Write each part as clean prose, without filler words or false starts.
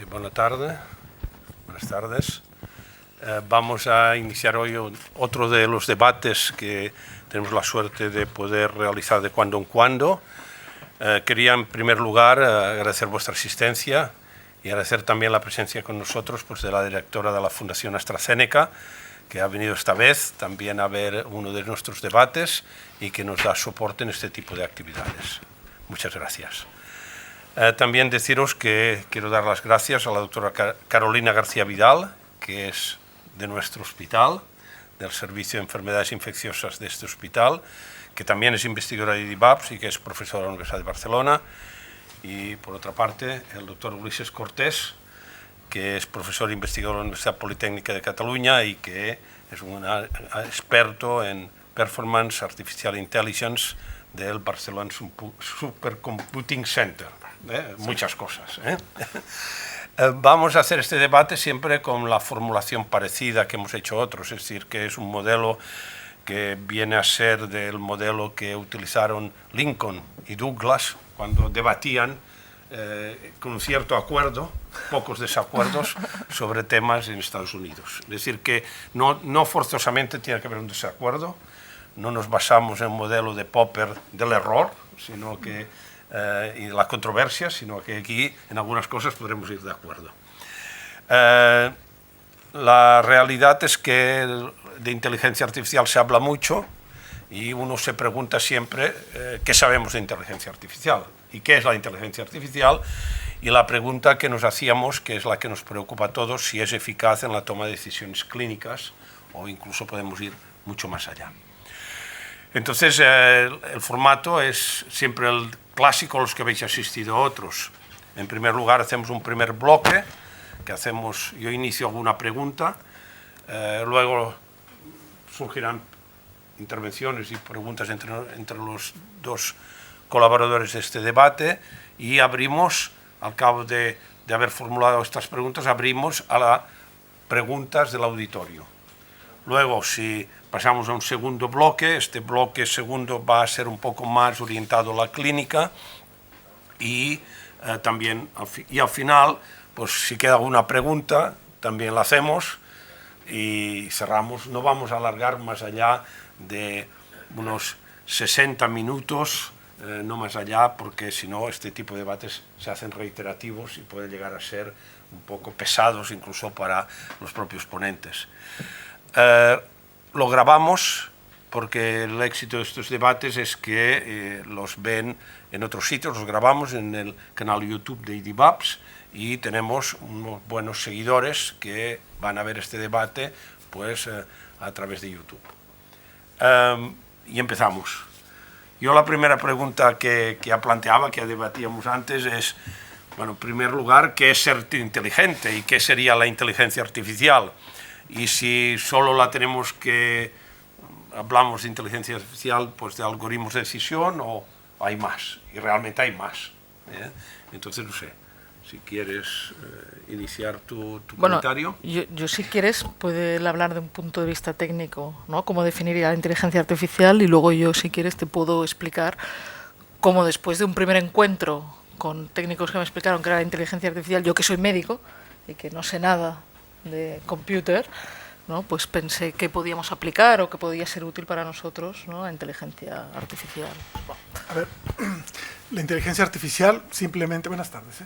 Buenas tardes. Vamos a iniciar hoy otro de los debates que tenemos la suerte de poder realizar de cuando en cuando. Quería en primer lugar agradecer vuestra asistencia y agradecer también la presencia con nosotros pues, de la directora de la Fundación AstraZeneca, que ha venido esta vez también a ver uno de nuestros debates y que nos da soporte en este tipo de actividades. Muchas gracias. También deciros que quiero dar las gracias a la doctora Carolina García Vidal, que es de nuestro hospital, del Servicio de Enfermedades Infecciosas de este hospital, que también es investigadora de IDIVAPS y que es profesora de la Universidad de Barcelona. Y, por otra parte, el doctor Ulises Cortés, que es profesor e investigador de la Universidad Politécnica de Cataluña y que es un experto en Performance Artificial Intelligence del Barcelona Supercomputing Center. Muchas cosas. Vamos a hacer este debate siempre con la formulación parecida que hemos hecho otros, es decir, que es un modelo que viene a ser del modelo que utilizaron Lincoln y Douglas cuando debatían con un cierto acuerdo, pocos desacuerdos, sobre temas en Estados Unidos. Es decir, que no forzosamente tiene que haber un desacuerdo, no nos basamos en un modelo de Popper del error, sino que, y de la controversia, sino que aquí en algunas cosas podremos ir de acuerdo. La realidad es que de inteligencia artificial se habla mucho y uno se pregunta siempre qué sabemos de inteligencia artificial y qué es la inteligencia artificial, y la pregunta que nos hacíamos, que es la que nos preocupa a todos, si es eficaz en la toma de decisiones clínicas o incluso podemos ir mucho más allá. Entonces, el formato es siempre el clásico a los que habéis asistido a otros. En primer lugar, hacemos un primer bloque, que hacemos, yo inicio alguna pregunta, luego surgirán intervenciones y preguntas entre los dos colaboradores de este debate y abrimos, al cabo de haber formulado estas preguntas, abrimos a las preguntas del auditorio. Luego, si pasamos a un segundo bloque, este bloque segundo va a ser un poco más orientado a la clínica y también al final, pues si queda alguna pregunta, también la hacemos y cerramos. No vamos a alargar más allá de unos 60 minutos, no más allá, porque si no este tipo de debates se hacen reiterativos y pueden llegar a ser un poco pesados incluso para los propios ponentes. Lo grabamos porque el éxito de estos debates es que los ven en otros sitios, los grabamos en el canal YouTube de IDIVAPS y tenemos unos buenos seguidores que van a ver este debate pues, a través de YouTube. Y empezamos. Yo la primera pregunta que ya planteaba, que ya debatíamos antes, es, bueno, en primer lugar, ¿qué es ser inteligente y qué sería la inteligencia artificial? Y si solo la tenemos que, hablamos de inteligencia artificial, pues de algoritmos de decisión o hay más, y realmente hay más. Entonces, no sé, si quieres iniciar tu comentario. Yo si quieres, puede hablar de un punto de vista técnico, ¿no? Cómo definiría la inteligencia artificial y luego yo, si quieres, te puedo explicar cómo después de un primer encuentro con técnicos que me explicaron qué era la inteligencia artificial, yo que soy médico y que no sé nada de computer, ¿no? Pues pensé que podíamos aplicar o que podía ser útil para nosotros, ¿no? La inteligencia artificial. A ver, la inteligencia artificial simplemente, buenas tardes,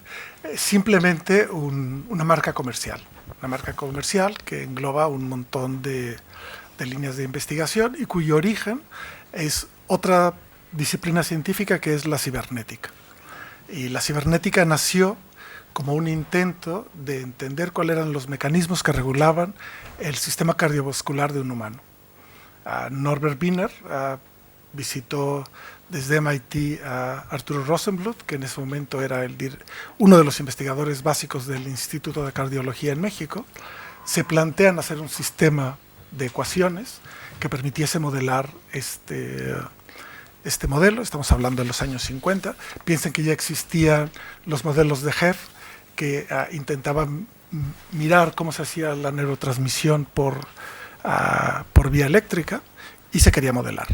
simplemente una marca comercial que engloba un montón de líneas de investigación y cuyo origen es otra disciplina científica que es la cibernética. Y la cibernética nació como un intento de entender cuáles eran los mecanismos que regulaban el sistema cardiovascular de un humano. Norbert Wiener visitó desde MIT a Arturo Rosenbluth, que en ese momento era uno de los investigadores básicos del Instituto de Cardiología en México. Se plantean hacer un sistema de ecuaciones que permitiese modelar este modelo. Estamos hablando de los años 50. Piensen que ya existían los modelos de Hebb, que intentaban mirar cómo se hacía la neurotransmisión por vía eléctrica y se quería modelar.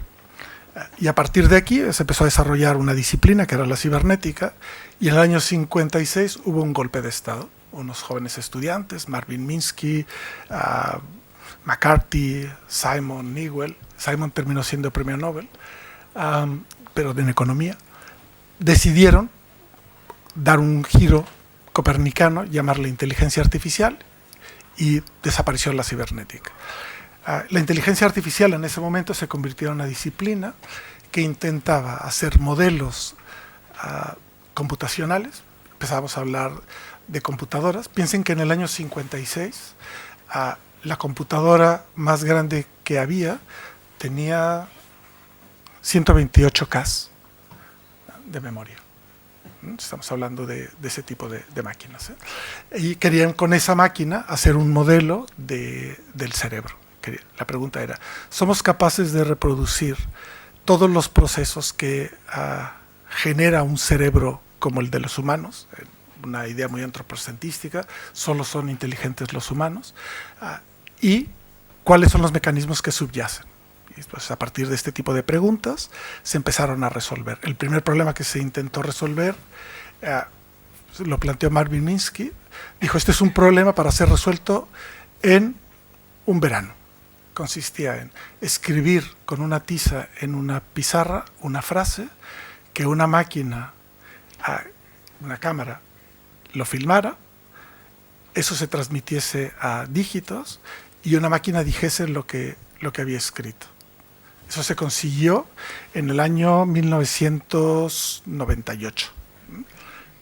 Y a partir de aquí se empezó a desarrollar una disciplina que era la cibernética y en el año 56 hubo un golpe de Estado, unos jóvenes estudiantes, Marvin Minsky, McCarthy, Simon Newell. Simon terminó siendo premio Nobel, pero en economía. Decidieron dar un giro copernicano, llamarle inteligencia artificial, y desapareció la cibernética. La inteligencia artificial en ese momento se convirtió en una disciplina que intentaba hacer modelos computacionales. Empezamos a hablar de computadoras. Piensen que en el año 56 la computadora más grande que había tenía 128K de memoria. Estamos hablando de ese tipo de máquinas. Y querían con esa máquina hacer un modelo del cerebro. La pregunta era, ¿somos capaces de reproducir todos los procesos que genera un cerebro como el de los humanos? Una idea muy antropocentística, solo son inteligentes los humanos. ¿Y cuáles son los mecanismos que subyacen? Y pues a partir de este tipo de preguntas se empezaron a resolver. El primer problema que se intentó resolver lo planteó Marvin Minsky. Dijo, este es un problema para ser resuelto en un verano. Consistía en escribir con una tiza en una pizarra una frase, que una máquina, una cámara, lo filmara, eso se transmitiese a dígitos y una máquina dijese lo que había escrito. Eso se consiguió en el año 1998.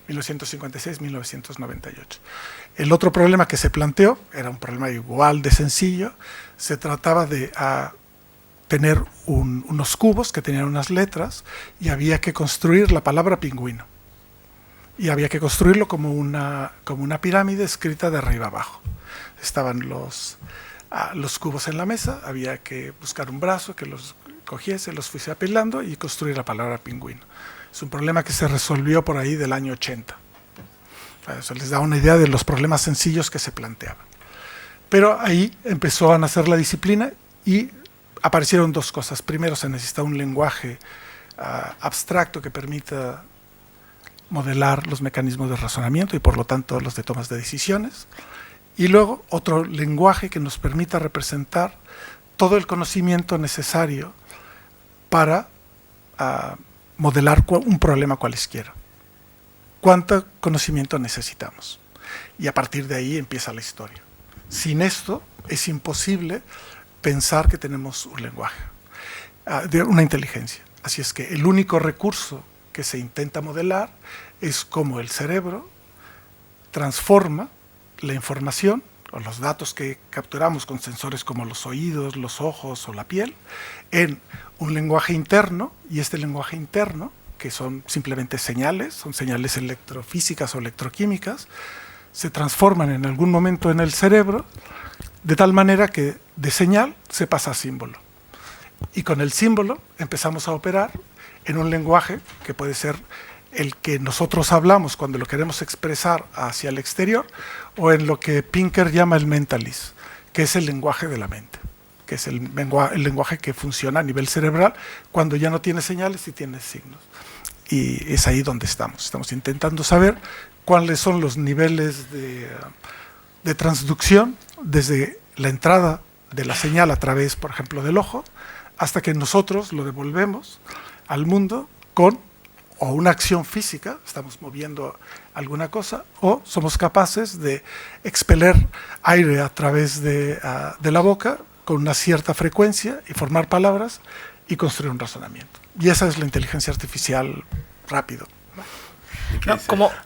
1956-1998. El otro problema que se planteó era un problema igual de sencillo. Se trataba de tener unos cubos que tenían unas letras y había que construir la palabra pingüino. Y había que construirlo como una pirámide escrita de arriba abajo. Estaban los cubos en la mesa, había que buscar un brazo que los cogiese, los fuese apilando y construir la palabra pingüino. Es un problema que se resolvió por ahí del año 80. Eso les da una idea de los problemas sencillos que se planteaban. Pero ahí empezó a nacer la disciplina y aparecieron dos cosas. Primero, se necesita un lenguaje abstracto que permita modelar los mecanismos de razonamiento y por lo tanto los de tomas de decisiones. Y luego otro lenguaje que nos permita representar todo el conocimiento necesario para modelar un problema cualesquiera. ¿Cuánto conocimiento necesitamos? Y a partir de ahí empieza la historia. Sin esto es imposible pensar que tenemos un lenguaje, una inteligencia. Así es que el único recurso que se intenta modelar es cómo el cerebro transforma la información o los datos que capturamos con sensores como los oídos, los ojos o la piel en un lenguaje interno, y este lenguaje interno, que son simplemente señales, son señales electrofísicas o electroquímicas, se transforman en algún momento en el cerebro de tal manera que de señal se pasa a símbolo. Y con el símbolo empezamos a operar en un lenguaje que puede ser el que nosotros hablamos cuando lo queremos expresar hacia el exterior, o en lo que Pinker llama el mentalis, que es el lenguaje de la mente, que es el lenguaje que funciona a nivel cerebral cuando ya no tiene señales y tiene signos. Y es ahí donde estamos. Estamos intentando saber cuáles son los niveles de transducción desde la entrada de la señal a través, por ejemplo, del ojo, hasta que nosotros lo devolvemos al mundo con o una acción física, estamos moviendo alguna cosa, o somos capaces de expeler aire a través de la boca con una cierta frecuencia y formar palabras y construir un razonamiento. Y esa es la inteligencia artificial rápido. No,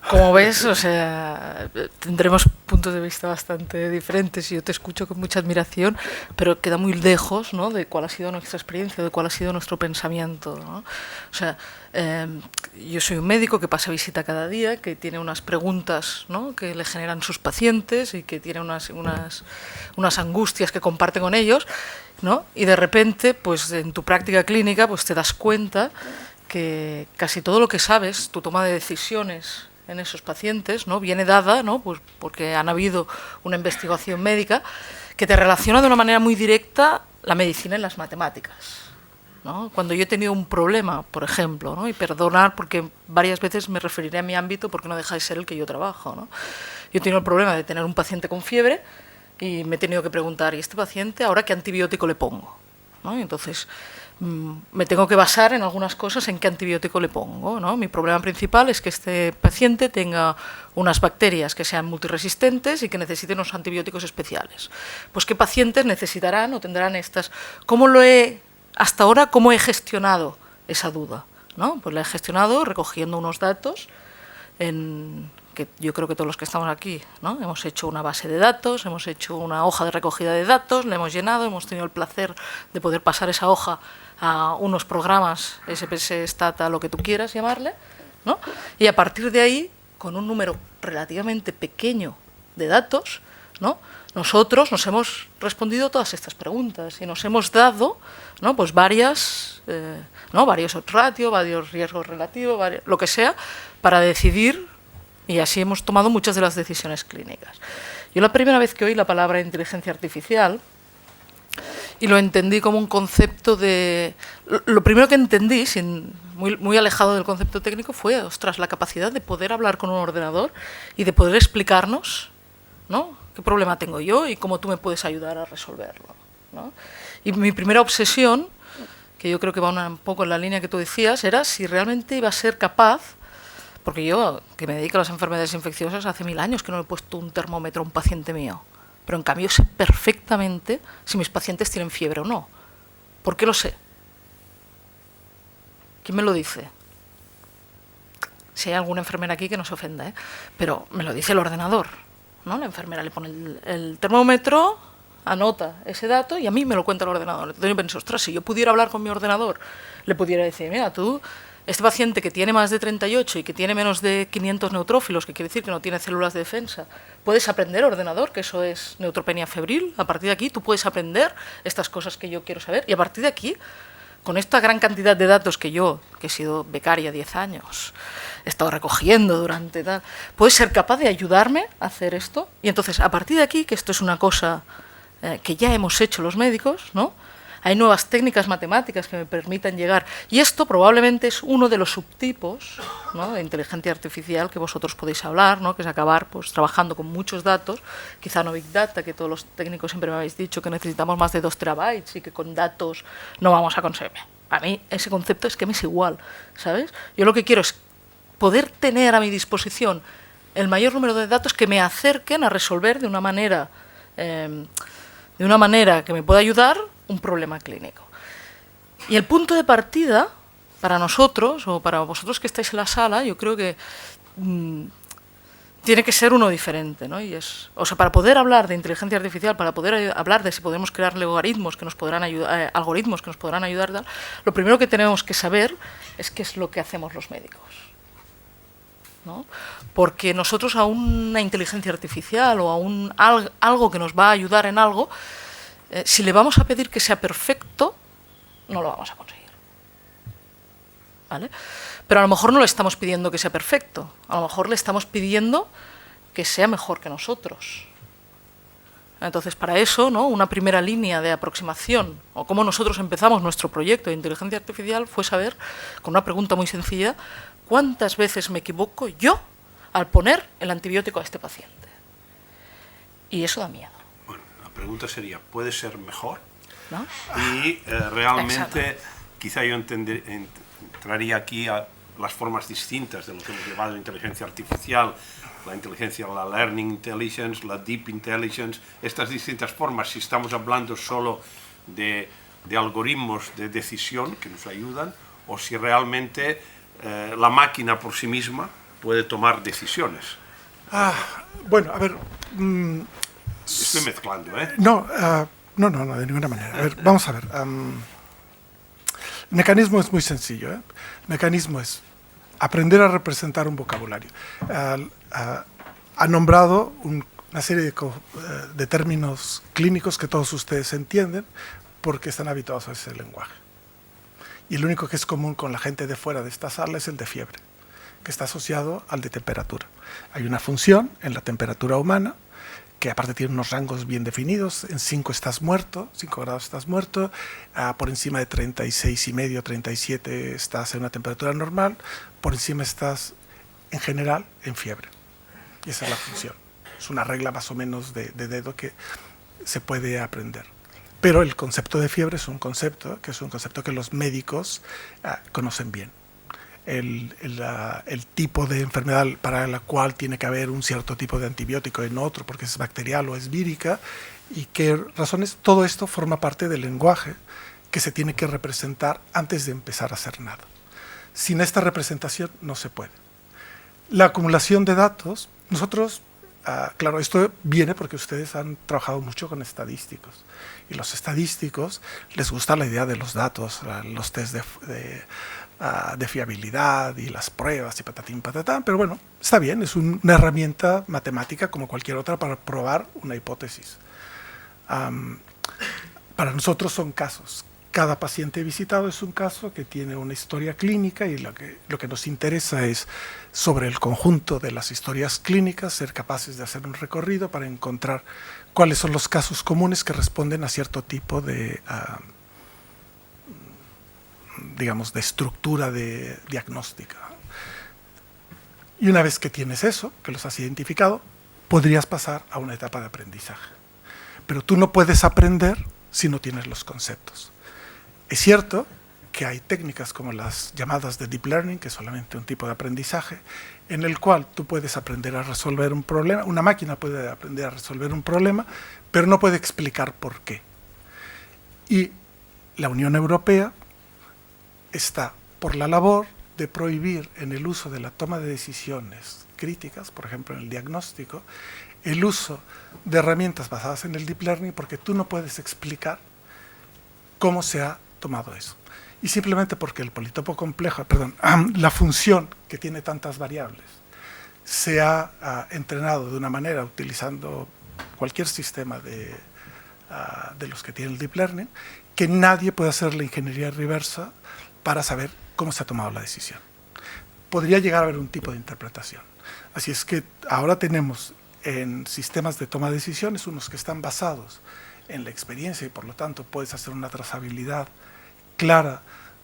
como ves, o sea, tendremos puntos de vista bastante diferentes y yo te escucho con mucha admiración, pero queda muy lejos, ¿no?, de cuál ha sido nuestra experiencia, de cuál ha sido nuestro pensamiento, ¿no? O sea, yo soy un médico que pasa visita cada día, que tiene unas preguntas, ¿no?, que le generan sus pacientes y que tiene unas angustias que comparte con ellos, ¿no? Y de repente, pues en tu práctica clínica, pues te das cuenta que casi todo lo que sabes, tu toma de decisiones en esos pacientes, ¿no?, viene dada, ¿no?, pues porque han habido una investigación médica que te relaciona de una manera muy directa la medicina y las matemáticas, ¿no? Cuando yo he tenido un problema, por ejemplo, ¿no? Y perdonar porque varias veces me referiré a mi ámbito porque no deja de ser el que yo trabajo, ¿no? Yo he tenido el problema de tener un paciente con fiebre y me he tenido que preguntar, ¿y este paciente ahora qué antibiótico le pongo? ¿No? Y entonces me tengo que basar en algunas cosas en qué antibiótico le pongo, ¿no? Mi problema principal es que este paciente tenga unas bacterias que sean multiresistentes y que necesiten unos antibióticos especiales. Pues qué pacientes necesitarán o tendrán estas. Hasta ahora, ¿cómo he gestionado esa duda? ¿No? Pues la he gestionado recogiendo unos datos que yo creo que todos los que estamos aquí, ¿no? Hemos hecho una base de datos, hemos hecho una hoja de recogida de datos, la hemos llenado, hemos tenido el placer de poder pasar esa hoja a unos programas, SPS, Stata, lo que tú quieras llamarle, ¿no? Y a partir de ahí, con un número relativamente pequeño de datos, ¿no? Nosotros nos hemos respondido todas estas preguntas y nos hemos dado, ¿no? Pues varios odds ratio, varios riesgos relativos, lo que sea, para decidir. Y así hemos tomado muchas de las decisiones clínicas. Yo la primera vez que oí la palabra inteligencia artificial, y lo entendí como un concepto de... Lo primero que entendí, muy alejado del concepto técnico, fue, ostras, la capacidad de poder hablar con un ordenador y de poder explicarnos, ¿no?, qué problema tengo yo y cómo tú me puedes ayudar a resolverlo, ¿no? Y mi primera obsesión, que yo creo que va un poco en la línea que tú decías, era si realmente iba a ser capaz. Porque yo, que me dedico a las enfermedades infecciosas, hace 1000 años que no le he puesto un termómetro a un paciente mío. Pero en cambio sé perfectamente si mis pacientes tienen fiebre o no. ¿Por qué lo sé? ¿Quién me lo dice? Si hay alguna enfermera aquí que no se ofenda, ¿eh? Pero me lo dice el ordenador, ¿no? La enfermera le pone el termómetro, anota ese dato y a mí me lo cuenta el ordenador. Entonces yo pienso, ostras, si yo pudiera hablar con mi ordenador, le pudiera decir, mira, tú... Este paciente que tiene más de 38 y que tiene menos de 500 neutrófilos, que quiere decir que no tiene células de defensa, puedes aprender, ordenador, que eso es neutropenia febril. A partir de aquí tú puedes aprender estas cosas que yo quiero saber. Y a partir de aquí, con esta gran cantidad de datos que yo, que he sido becaria 10 años, he estado recogiendo durante tal, puedes ser capaz de ayudarme a hacer esto. Y entonces, a partir de aquí, que esto es una cosa que ya hemos hecho los médicos, ¿no? Hay nuevas técnicas matemáticas que me permitan llegar. Y esto probablemente es uno de los subtipos, ¿no?, de inteligencia artificial que vosotros podéis hablar, ¿no?, que es acabar pues, trabajando con muchos datos, quizá no Big Data, que todos los técnicos siempre me habéis dicho que necesitamos más de 2 terabytes y que con datos no vamos a conseguir. A mí ese concepto es que me es igual, ¿sabes? Yo lo que quiero es poder tener a mi disposición el mayor número de datos que me acerquen a resolver de una manera que me pueda ayudar un problema clínico. Y el punto de partida, para nosotros, o para vosotros que estáis en la sala, yo creo que tiene que ser uno diferente, ¿no? Y para poder hablar de inteligencia artificial, para poder hablar de si podemos crear algoritmos que nos podrán ayudar, lo primero que tenemos que saber es qué es lo que hacemos los médicos, ¿no? Porque nosotros a una inteligencia artificial o a algo que nos va a ayudar en algo, si le vamos a pedir que sea perfecto, no lo vamos a conseguir, ¿vale? Pero a lo mejor no le estamos pidiendo que sea perfecto, a lo mejor le estamos pidiendo que sea mejor que nosotros. Entonces, para eso, ¿no?, una primera línea de aproximación, o cómo nosotros empezamos nuestro proyecto de inteligencia artificial, fue saber, con una pregunta muy sencilla, ¿cuántas veces me equivoco yo al poner el antibiótico a este paciente? Y eso da miedo. La pregunta sería, ¿puede ser mejor? ¿No? Y realmente, quizá yo entraría aquí a las formas distintas de lo que hemos llamado inteligencia artificial, la learning intelligence, la deep intelligence, estas distintas formas, si estamos hablando solo de algoritmos de decisión que nos ayudan, o si realmente la máquina por sí misma puede tomar decisiones. Bueno, a ver... Estoy mezclando, ¿eh? No, de ninguna manera. A ver, vamos a ver. El mecanismo es muy sencillo, ¿eh? El mecanismo es aprender a representar un vocabulario. Ha nombrado una serie de términos clínicos que todos ustedes entienden porque están habituados a ese lenguaje. Y el único que es común con la gente de fuera de esta sala es el de fiebre, que está asociado al de temperatura. Hay una función en la temperatura humana que aparte tiene unos rangos bien definidos. En 5 estás muerto, 5 grados estás muerto, por encima de 36,5, 37 estás en una temperatura normal, por encima estás, en general, en fiebre. Y esa es la función. Es una regla más o menos de dedo que se puede aprender. Pero el concepto de fiebre es un concepto que los médicos conocen bien. El tipo de enfermedad para la cual tiene que haber un cierto tipo de antibiótico en otro, porque es bacterial o es vírica, y qué razones, todo esto forma parte del lenguaje que se tiene que representar antes de empezar a hacer nada. Sin esta representación no se puede. La acumulación de datos, nosotros, claro, esto viene porque ustedes han trabajado mucho con estadísticos, y los estadísticos les gusta la idea de los datos, los test de fiabilidad y las pruebas y patatín patatán, pero bueno, está bien, es una herramienta matemática como cualquier otra para probar una hipótesis. Para nosotros son casos. Cada paciente visitado es un caso que tiene una historia clínica, y lo que nos interesa es, sobre el conjunto de las historias clínicas, ser capaces de hacer un recorrido para encontrar cuáles son los casos comunes que responden a cierto tipo de digamos, de estructura diagnóstica. Y una vez que tienes eso, que los has identificado, podrías pasar a una etapa de aprendizaje. Pero tú no puedes aprender si no tienes los conceptos. Es cierto que hay técnicas como las llamadas de Deep Learning, que es solamente un tipo de aprendizaje, en el cual tú puedes aprender a resolver un problema, una máquina puede aprender a resolver un problema, pero no puede explicar por qué. Y la Unión Europea está por la labor de prohibir en el uso de la toma de decisiones críticas, por ejemplo en el diagnóstico, el uso de herramientas basadas en el Deep Learning, porque tú no puedes explicar cómo se ha tomado eso. Y simplemente porque el politopo complejo, la función que tiene tantas variables, se ha entrenado de una manera utilizando cualquier sistema de los que tiene el Deep Learning, que nadie puede hacer la ingeniería reversa para saber cómo se ha tomado la decisión. Podría llegar a haber un tipo de interpretación. Así es que ahora tenemos en sistemas de toma de decisiones unos que están basados en la experiencia, y por lo tanto puedes hacer una trazabilidad clara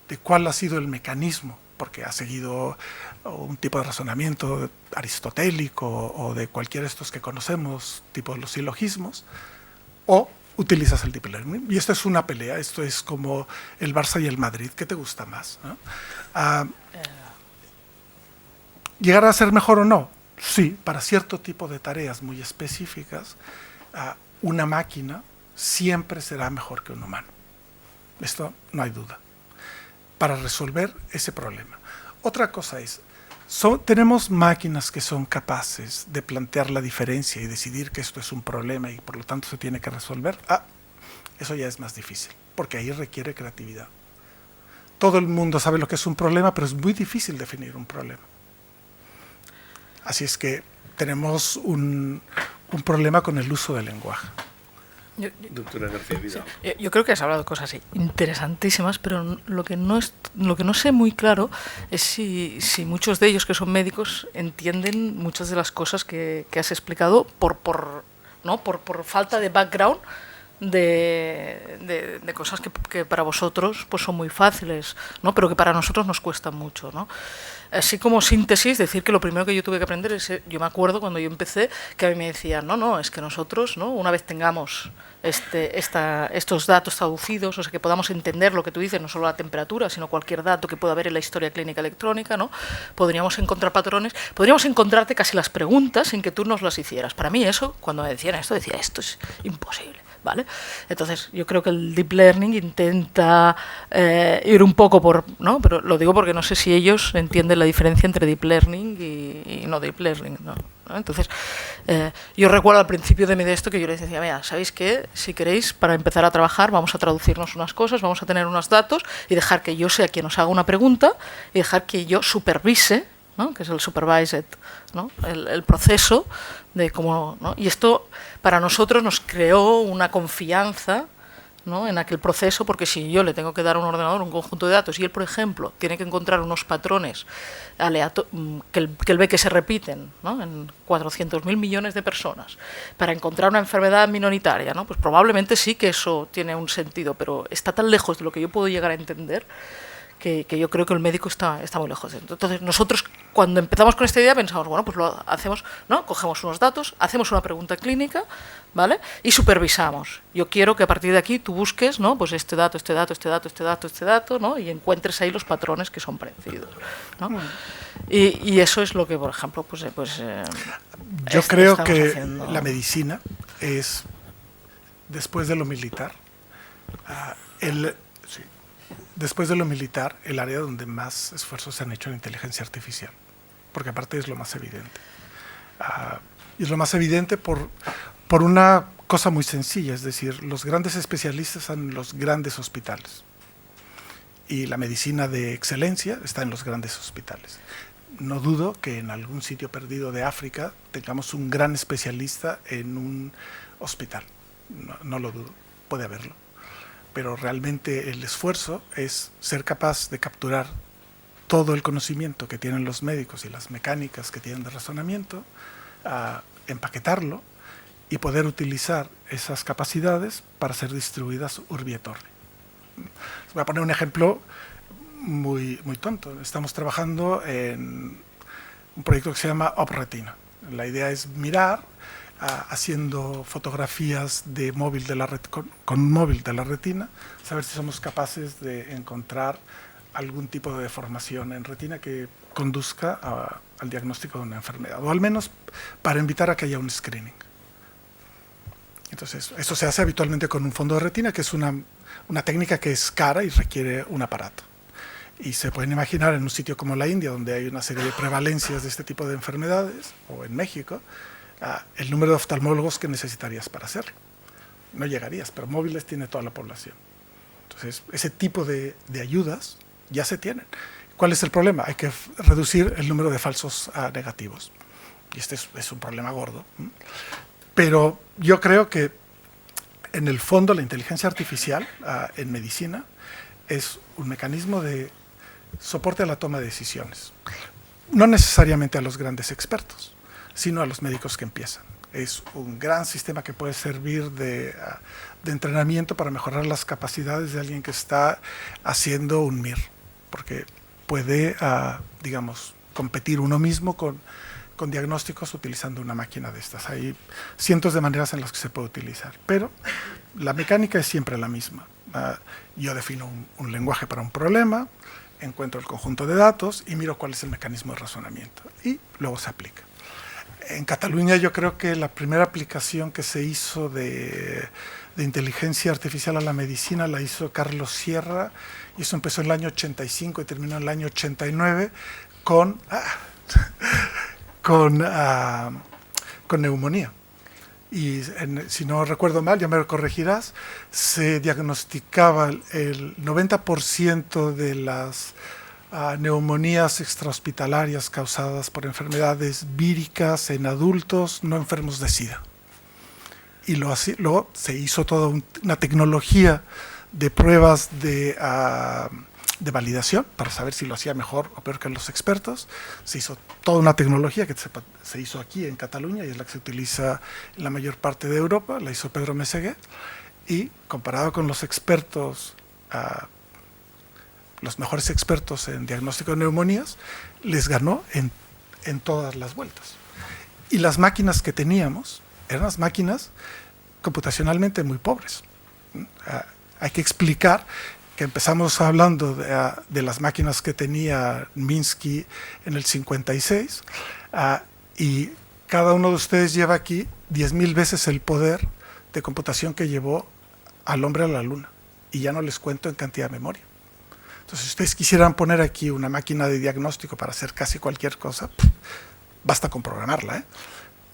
de cuál ha sido el mecanismo, porque ha seguido un tipo de razonamiento aristotélico o de cualquiera de estos que conocemos, tipo los silogismos, o utilizas el Deep Learning. Y esto es una pelea, esto es como el Barça y el Madrid, ¿qué te gusta más? ¿No? ¿Llegar a ser mejor o no? Sí, para cierto tipo de tareas muy específicas, una máquina siempre será mejor que un humano. Esto no hay duda. Para resolver ese problema. Otra cosa es, tenemos máquinas que son capaces de plantear la diferencia y decidir que esto es un problema y por lo tanto se tiene que resolver. Eso ya es más difícil, porque ahí requiere creatividad. Todo el mundo sabe lo que es un problema, pero es muy difícil definir un problema. Así es que tenemos un problema con el uso del lenguaje. Doctora García Vidal. Yo creo que has hablado de cosas interesantísimas, pero lo que no sé muy claro es si muchos de ellos que son médicos entienden muchas de las cosas que has explicado por falta de background de cosas que para vosotros pues son muy fáciles, ¿no? Pero que para nosotros nos cuestan mucho, ¿no? Así como síntesis, decir que lo primero que yo tuve que aprender es, yo me acuerdo cuando yo empecé, que a mí me decían, no, es que nosotros, ¿no? Una vez tengamos estos datos traducidos, o sea, que podamos entender lo que tú dices, no solo la temperatura, sino cualquier dato que pueda haber en la historia clínica electrónica, ¿no? Podríamos encontrar patrones, podríamos encontrarte casi las preguntas sin que tú nos las hicieras. Para mí eso, cuando me decían esto, decía, esto es imposible. ¿Vale? Entonces, yo creo que el Deep Learning intenta ir un poco por, ¿no? Pero lo digo porque no sé si ellos entienden la diferencia entre Deep Learning y no Deep Learning, ¿no? Entonces, yo recuerdo al principio de esto que yo les decía, mira, ¿sabéis qué? Si queréis, para empezar a trabajar, vamos a traducirnos unas cosas, vamos a tener unos datos y dejar que yo sea quien os haga una pregunta y dejar que yo supervise, ¿no? Que es el supervised, ¿no? El proceso de cómo, ¿no? Y esto para nosotros nos creó una confianza ¿no? En aquel proceso, porque si yo le tengo que dar a un ordenador un conjunto de datos y él, por ejemplo, tiene que encontrar unos patrones que él ve que se repiten, ¿no? En 400.000 millones de personas para encontrar una enfermedad minoritaria, ¿no? Pues probablemente sí que eso tiene un sentido, pero está tan lejos de lo que yo puedo llegar a entender que yo creo que el médico está muy lejos. Entonces nosotros cuando empezamos con esta idea pensamos, bueno, pues lo hacemos, ¿no? Cogemos unos datos, hacemos una pregunta clínica, ¿vale? Y supervisamos. Yo quiero que a partir de aquí tú busques, ¿no? Pues este dato, ¿no? Y encuentres ahí los patrones que son parecidos, ¿no? Y eso es lo que, por ejemplo, yo creo que haciendo. La medicina es, después de lo militar, después de lo militar, el área donde más esfuerzos se han hecho en inteligencia artificial, porque aparte es lo más evidente. Y es lo más evidente por una cosa muy sencilla, es decir, los grandes especialistas están en los grandes hospitales y la medicina de excelencia está en los grandes hospitales. No dudo que en algún sitio perdido de África tengamos un gran especialista en un hospital, no lo dudo, puede haberlo. Pero realmente el esfuerzo es ser capaz de capturar todo el conocimiento que tienen los médicos y las mecánicas que tienen de razonamiento, empaquetarlo y poder utilizar esas capacidades para ser distribuidas urbi et orbi. Voy a poner un ejemplo muy tonto. Estamos trabajando en un proyecto que se llama OpRetina. La idea es mirar haciendo fotografías de móvil de con un móvil de la retina, saber si somos capaces de encontrar algún tipo de deformación en retina que conduzca al diagnóstico de una enfermedad, o al menos para invitar a que haya un screening. Entonces, eso se hace habitualmente con un fondo de retina, que es una técnica que es cara y requiere un aparato. Y se pueden imaginar en un sitio como la India, donde hay una serie de prevalencias de este tipo de enfermedades, o en México, el número de oftalmólogos que necesitarías para hacerlo. No llegarías, pero móviles tiene toda la población. Entonces, ese tipo de ayudas ya se tienen. ¿Cuál es el problema? Hay que reducir el número de falsos negativos. Y este es un problema gordo. Pero yo creo que, en el fondo, la inteligencia artificial en medicina es un mecanismo de soporte a la toma de decisiones. No necesariamente a los grandes expertos, sino a los médicos que empiezan. Es un gran sistema que puede servir de entrenamiento para mejorar las capacidades de alguien que está haciendo un MIR, porque puede, digamos, competir uno mismo con diagnósticos utilizando una máquina de estas. Hay cientos de maneras en las que se puede utilizar, pero la mecánica es siempre la misma. Yo defino un lenguaje para un problema, encuentro el conjunto de datos y miro cuál es el mecanismo de razonamiento, y luego se aplica. En Cataluña yo creo que la primera aplicación que se hizo de inteligencia artificial a la medicina la hizo Carlos Sierra, y eso empezó en el año 85 y terminó en el año 89 con neumonía. Y si no recuerdo mal, ya me corregirás, se diagnosticaba el 90% de las neumonías extrahospitalarias causadas por enfermedades víricas en adultos no enfermos de SIDA. Y luego se hizo toda una tecnología de pruebas de validación para saber si lo hacía mejor o peor que los expertos. Se hizo toda una tecnología que se hizo aquí en Cataluña y es la que se utiliza en la mayor parte de Europa, la hizo Pedro Meseguer, y comparado con los expertos, los mejores expertos en diagnóstico de neumonías, les ganó en todas las vueltas. Y las máquinas que teníamos eran las máquinas computacionalmente muy pobres. Hay que explicar que empezamos hablando de las máquinas que tenía Minsky en el 56, y cada uno de ustedes lleva aquí 10.000 veces el poder de computación que llevó al hombre a la luna, y ya no les cuento en cantidad de memoria. Entonces, si ustedes quisieran poner aquí una máquina de diagnóstico para hacer casi cualquier cosa, basta con programarla,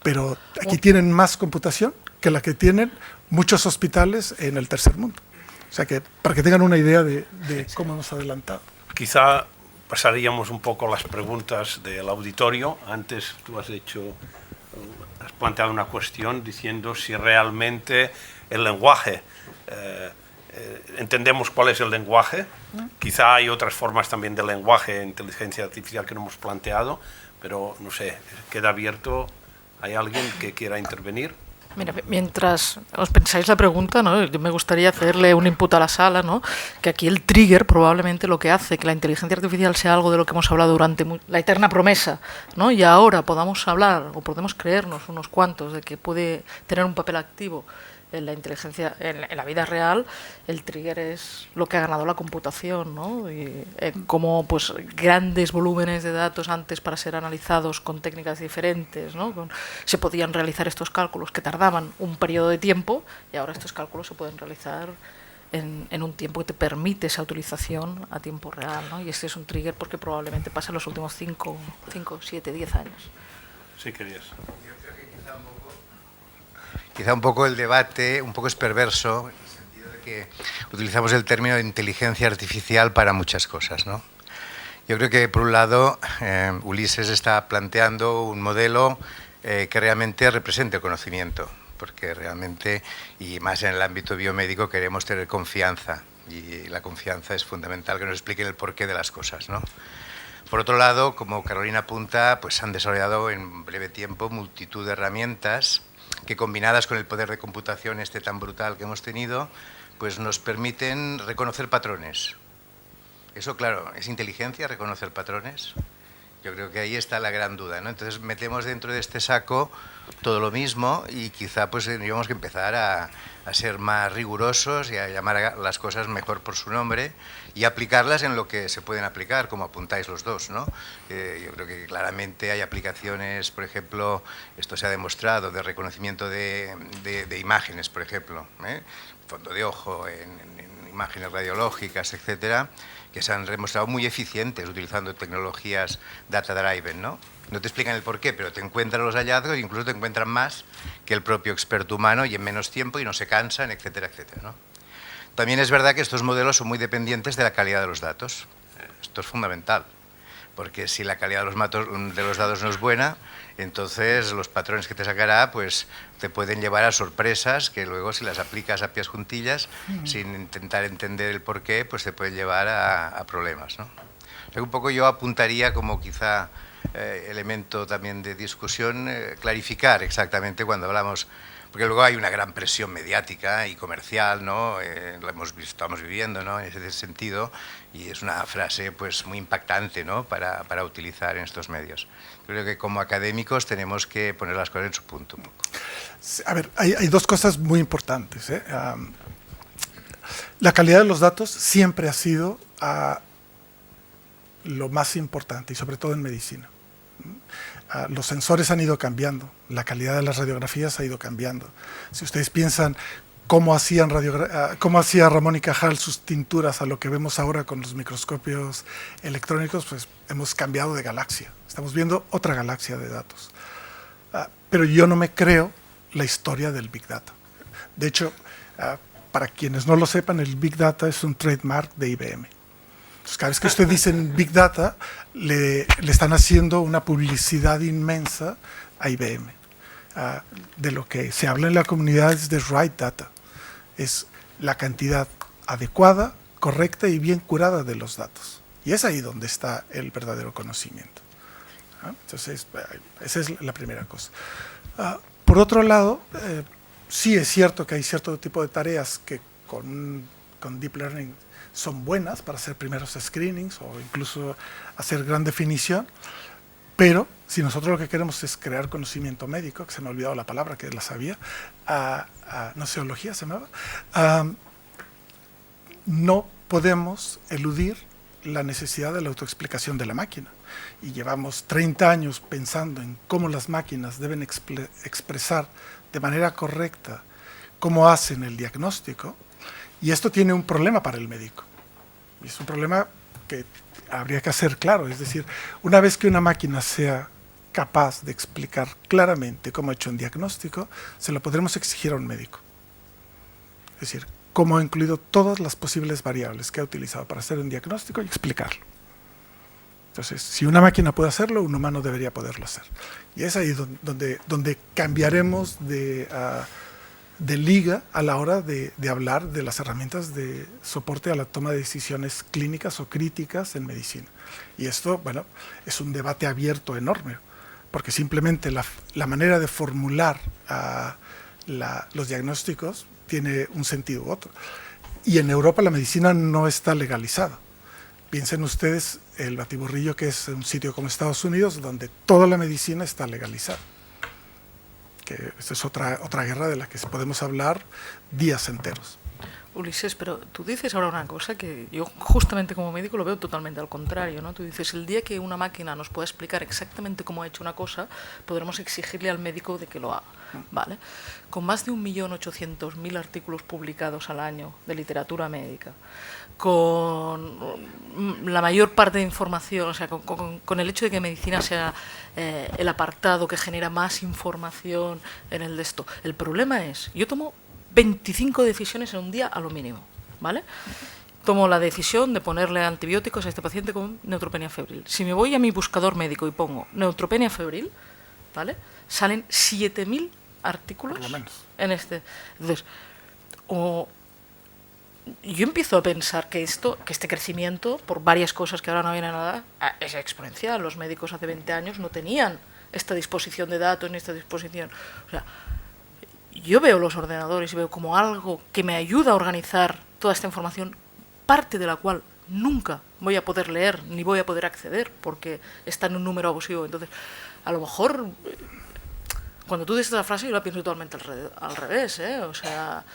pero aquí tienen más computación que la que tienen muchos hospitales en el tercer mundo. O sea que, para que tengan una idea de cómo hemos adelantado. Quizá pasaríamos un poco a las preguntas del auditorio. Antes tú has planteado una cuestión diciendo si realmente el lenguaje entendemos cuál es el lenguaje. Quizá hay otras formas también de lenguaje, inteligencia artificial que no hemos planteado, pero no sé, queda abierto. ¿Hay alguien que quiera intervenir? Mira, mientras os pensáis la pregunta, ¿no? Yo me gustaría hacerle un input a la sala, ¿no? Que aquí el trigger probablemente lo que hace que la inteligencia artificial sea algo de lo que hemos hablado durante la eterna promesa, ¿no? Y ahora podamos hablar o podemos creernos unos cuantos de que puede tener un papel activo en la inteligencia, en la vida real. El trigger es lo que ha ganado la computación, ¿no? Y como pues grandes volúmenes de datos antes para ser analizados con técnicas diferentes, ¿no? Se podían realizar estos cálculos que tardaban un periodo de tiempo y ahora estos cálculos se pueden realizar en un tiempo que te permite esa utilización a tiempo real, ¿no? Y este es un trigger porque probablemente pasa en los últimos 5, 7, 10 años. Sí, querías. Quizá un poco el debate, un poco es perverso, en el sentido de que utilizamos el término de inteligencia artificial para muchas cosas, ¿no? Yo creo que, por un lado, Ulises está planteando un modelo que realmente represente el conocimiento, porque realmente, y más en el ámbito biomédico, queremos tener confianza, y la confianza es fundamental, que nos expliquen el porqué de las cosas, ¿no? Por otro lado, como Carolina apunta, pues han desarrollado en breve tiempo multitud de herramientas que, combinadas con el poder de computación tan brutal que hemos tenido, pues nos permiten reconocer patrones. Eso, claro, ¿es inteligencia reconocer patrones? Yo creo que ahí está la gran duda, ¿no? Entonces metemos dentro de este saco todo lo mismo y quizá pues tendríamos que empezar a ser más rigurosos y a llamar a las cosas mejor por su nombre y aplicarlas en lo que se pueden aplicar, como apuntáis los dos, ¿no? Yo creo que claramente hay aplicaciones, por ejemplo, esto se ha demostrado, de reconocimiento de imágenes, por ejemplo, fondo de ojo, en imágenes radiológicas, etcétera, que se han demostrado muy eficientes utilizando tecnologías data-driven, ¿no? No te explican el porqué, pero te encuentran los hallazgos e incluso te encuentran más que el propio experto humano y en menos tiempo y no se cansan, etcétera, etcétera, ¿no? También es verdad que estos modelos son muy dependientes de la calidad de los datos. Esto es fundamental, porque si la calidad de los datos no es buena, entonces los patrones que te sacará pues te pueden llevar a sorpresas que luego, si las aplicas a pies juntillas, sin intentar entender el porqué, pues te pueden llevar a problemas, ¿no? O sea, un poco yo apuntaría como quizá elemento también de discusión, clarificar exactamente cuando hablamos, porque luego hay una gran presión mediática y comercial, ¿no? Lo hemos visto, estamos viviendo, ¿no? En ese sentido, y es una frase pues muy impactante, ¿no? para utilizar en estos medios. Creo que como académicos tenemos que poner las cosas en su punto un poco. A ver, hay dos cosas muy importantes, ¿eh? La calidad de los datos siempre ha sido lo más importante, y sobre todo en medicina. Los sensores han ido cambiando, la calidad de las radiografías ha ido cambiando. Si ustedes piensan cómo hacía Ramón y Cajal sus tinturas a lo que vemos ahora con los microscopios electrónicos, pues hemos cambiado de galaxia. Estamos viendo otra galaxia de datos. Pero yo no me creo la historia del Big Data. De hecho, para quienes no lo sepan, el Big Data es un trademark de IBM. Entonces, cada vez que usted dice Big Data, le están haciendo una publicidad inmensa a IBM. De lo que se habla en la comunidad es de right data. Es la cantidad adecuada, correcta y bien curada de los datos. Y es ahí donde está el verdadero conocimiento. Entonces, esa es la primera cosa. Por otro lado, sí es cierto que hay cierto tipo de tareas que con Deep Learning son buenas para hacer primeros screenings o incluso hacer gran definición, pero si nosotros lo que queremos es crear conocimiento médico, que se me ha olvidado la palabra, que la sabía, noseología se llamaba, no podemos eludir la necesidad de la autoexplicación de la máquina. Y llevamos 30 años pensando en cómo las máquinas deben expresar de manera correcta cómo hacen el diagnóstico, y esto tiene un problema para el médico. Y es un problema que habría que hacer claro. Es decir, una vez que una máquina sea capaz de explicar claramente cómo ha hecho un diagnóstico, se lo podremos exigir a un médico. Es decir, cómo ha incluido todas las posibles variables que ha utilizado para hacer un diagnóstico y explicarlo. Entonces, si una máquina puede hacerlo, un humano debería poderlo hacer. Y es ahí donde cambiaremos de de liga a la hora de hablar de las herramientas de soporte a la toma de decisiones clínicas o críticas en medicina. Y esto, bueno, es un debate abierto enorme, porque simplemente la manera de formular los diagnósticos tiene un sentido u otro. Y en Europa la medicina no está legalizada. Piensen ustedes el batiburrillo que es un sitio como Estados Unidos, donde toda la medicina está legalizada. Que esta es otra guerra de la que podemos hablar días enteros. Ulises, pero tú dices ahora una cosa que yo justamente como médico lo veo totalmente al contrario, ¿no? Tú dices, el día que una máquina nos pueda explicar exactamente cómo ha hecho una cosa, podremos exigirle al médico de que lo haga, ¿vale? Con más de 1.800.000 artículos publicados al año de literatura médica, con la mayor parte de información, o sea, con el hecho de que medicina sea el apartado que genera más información en el de esto. El problema es, yo tomo 25 decisiones en un día a lo mínimo, ¿vale? Tomo la decisión de ponerle antibióticos a este paciente con neutropenia febril. Si me voy a mi buscador médico y pongo neutropenia febril, ¿vale? Salen 7.000 artículos por lo menos en este. Entonces, yo empiezo a pensar que este crecimiento, por varias cosas que ahora no vienen a dar, es exponencial. Los médicos hace 20 años no tenían esta disposición de datos ni esta disposición. O sea, yo veo los ordenadores y veo como algo que me ayuda a organizar toda esta información, parte de la cual nunca voy a poder leer ni voy a poder acceder porque está en un número abusivo. Entonces, a lo mejor, cuando tú dices esta frase, yo la pienso totalmente al revés, ¿eh? O sea,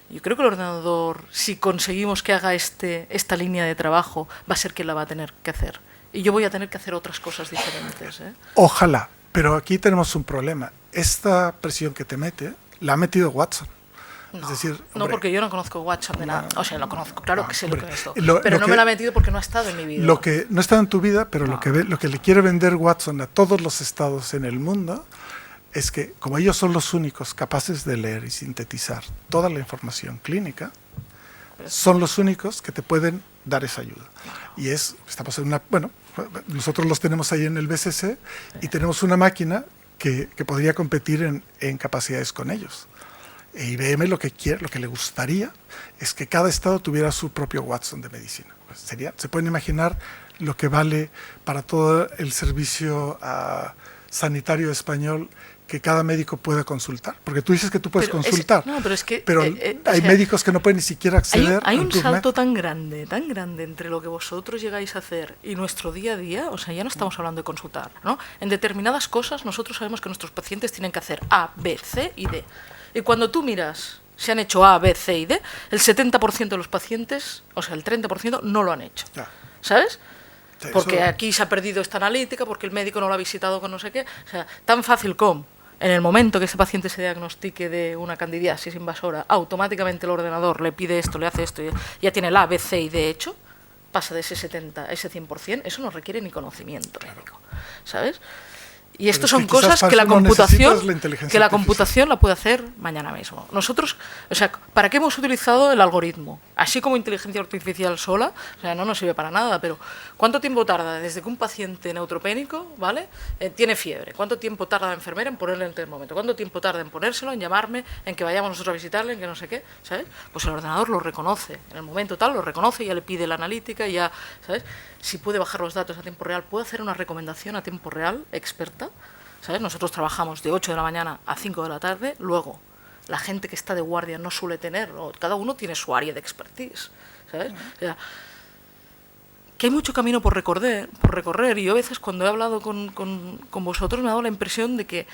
yo creo que el ordenador, si conseguimos que haga esta línea de trabajo, va a ser quien la va a tener que hacer. Y yo voy a tener que hacer otras cosas diferentes, ¿eh? Ojalá, pero aquí tenemos un problema. Esta presión que te mete, la ha metido Watson. No, es decir, no, hombre, porque yo no conozco Watson de nada. O sea, lo conozco, claro que sé hombre, lo que es esto. lo Pero no que- me la ha metido porque no ha estado en mi vida. Lo que no está en tu vida, pero No. lo que le quiere vender Watson a todos los estados en el mundo es que, como ellos son los únicos capaces de leer y sintetizar toda la información clínica, son los únicos que te pueden dar esa ayuda. Y estamos en nosotros los tenemos ahí en el BSC y tenemos una máquina que podría competir en capacidades con ellos. E IBM lo que le gustaría es que cada estado tuviera su propio Watson de medicina. Pues se pueden imaginar lo que vale para todo el servicio sanitario español que cada médico pueda consultar. Porque tú dices que tú puedes consultar, pero hay médicos que no pueden ni siquiera acceder hay al un PubMed. salto tan grande entre lo que vosotros llegáis a hacer y nuestro día a día. O sea, ya no estamos hablando de consultar, ¿no? En determinadas cosas nosotros sabemos que nuestros pacientes tienen que hacer A, B, C y D. Y cuando tú miras si han hecho A, B, C y D, el 70% de los pacientes, o sea, el 30% no lo han hecho. Ya. ¿Sabes? Sí, Porque eso- aquí se ha perdido esta analítica, porque el médico no lo ha visitado con no sé qué. O sea, tan fácil como en el momento que ese paciente se diagnostique de una candidiasis invasora, automáticamente el ordenador le pide esto, le hace esto, y ya tiene el A, B, C y D hecho, pasa de ese 70 a ese 100%, eso no requiere ni conocimiento médico, ¿sabes? Y esto es son que quizás cosas para que la eso no computación, necesitas la inteligencia artificial. la puede hacer mañana mismo. Nosotros, o sea, ¿para qué hemos utilizado el algoritmo? Así como inteligencia artificial sola, o sea, no nos sirve para nada, pero ¿cuánto tiempo tarda desde que un paciente neutropénico, ¿vale? Tiene fiebre? ¿Cuánto tiempo tarda la enfermera en ponerle el termómetro? ¿Cuánto tiempo tarda en ponérselo, en llamarme, en que vayamos nosotros a visitarle, en que no sé qué, ¿sabes? Pues el ordenador lo reconoce, en el momento tal lo reconoce, ya le pide la analítica, ya, ¿sabes? Si puede bajar los datos a tiempo real, puede hacer una recomendación a tiempo real, experta, ¿sabes? Nosotros trabajamos de 8 de la mañana a 5 de la tarde, luego la gente que está de guardia no suele tener, cada uno tiene su área de expertise, ¿sabes? O sea, que hay mucho camino por recorrer, y yo a veces cuando he hablado con vosotros me ha dado la impresión de que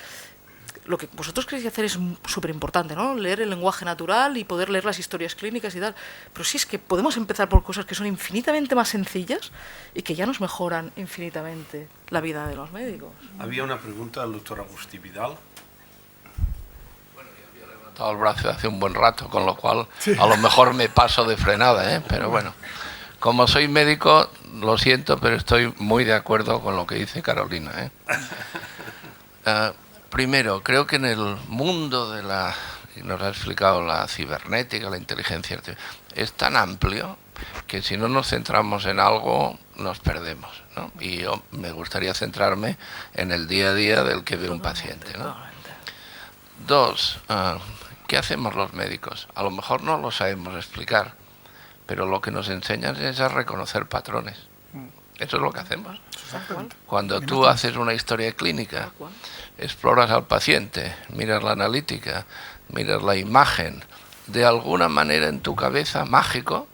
lo que vosotros queréis hacer es súper importante, ¿no? Leer el lenguaje natural y poder leer las historias clínicas y tal. Pero sí, es que podemos empezar por cosas que son infinitamente más sencillas y que ya nos mejoran infinitamente la vida de los médicos. Había una pregunta del doctor Agustí Vidal. Todo el brazo hace un buen rato, con lo cual Sí. a lo mejor me paso de frenada, ¿eh? Pero bueno, como soy médico, lo siento, pero estoy muy de acuerdo con lo que dice Carolina, ¿eh? Primero, creo que en el mundo de y nos ha explicado la cibernética, la inteligencia artificial, es tan amplio que si no nos centramos en algo, nos perdemos, ¿no? Y yo me gustaría centrarme en el día a día del que ve un paciente, ¿no? Dos, ¿qué hacemos los médicos? A lo mejor no lo sabemos explicar, pero lo que nos enseñan es a reconocer patrones. Eso es lo que hacemos. Cuando tú haces una historia clínica, exploras al paciente, miras la analítica, miras la imagen, de alguna manera en tu cabeza, mágico,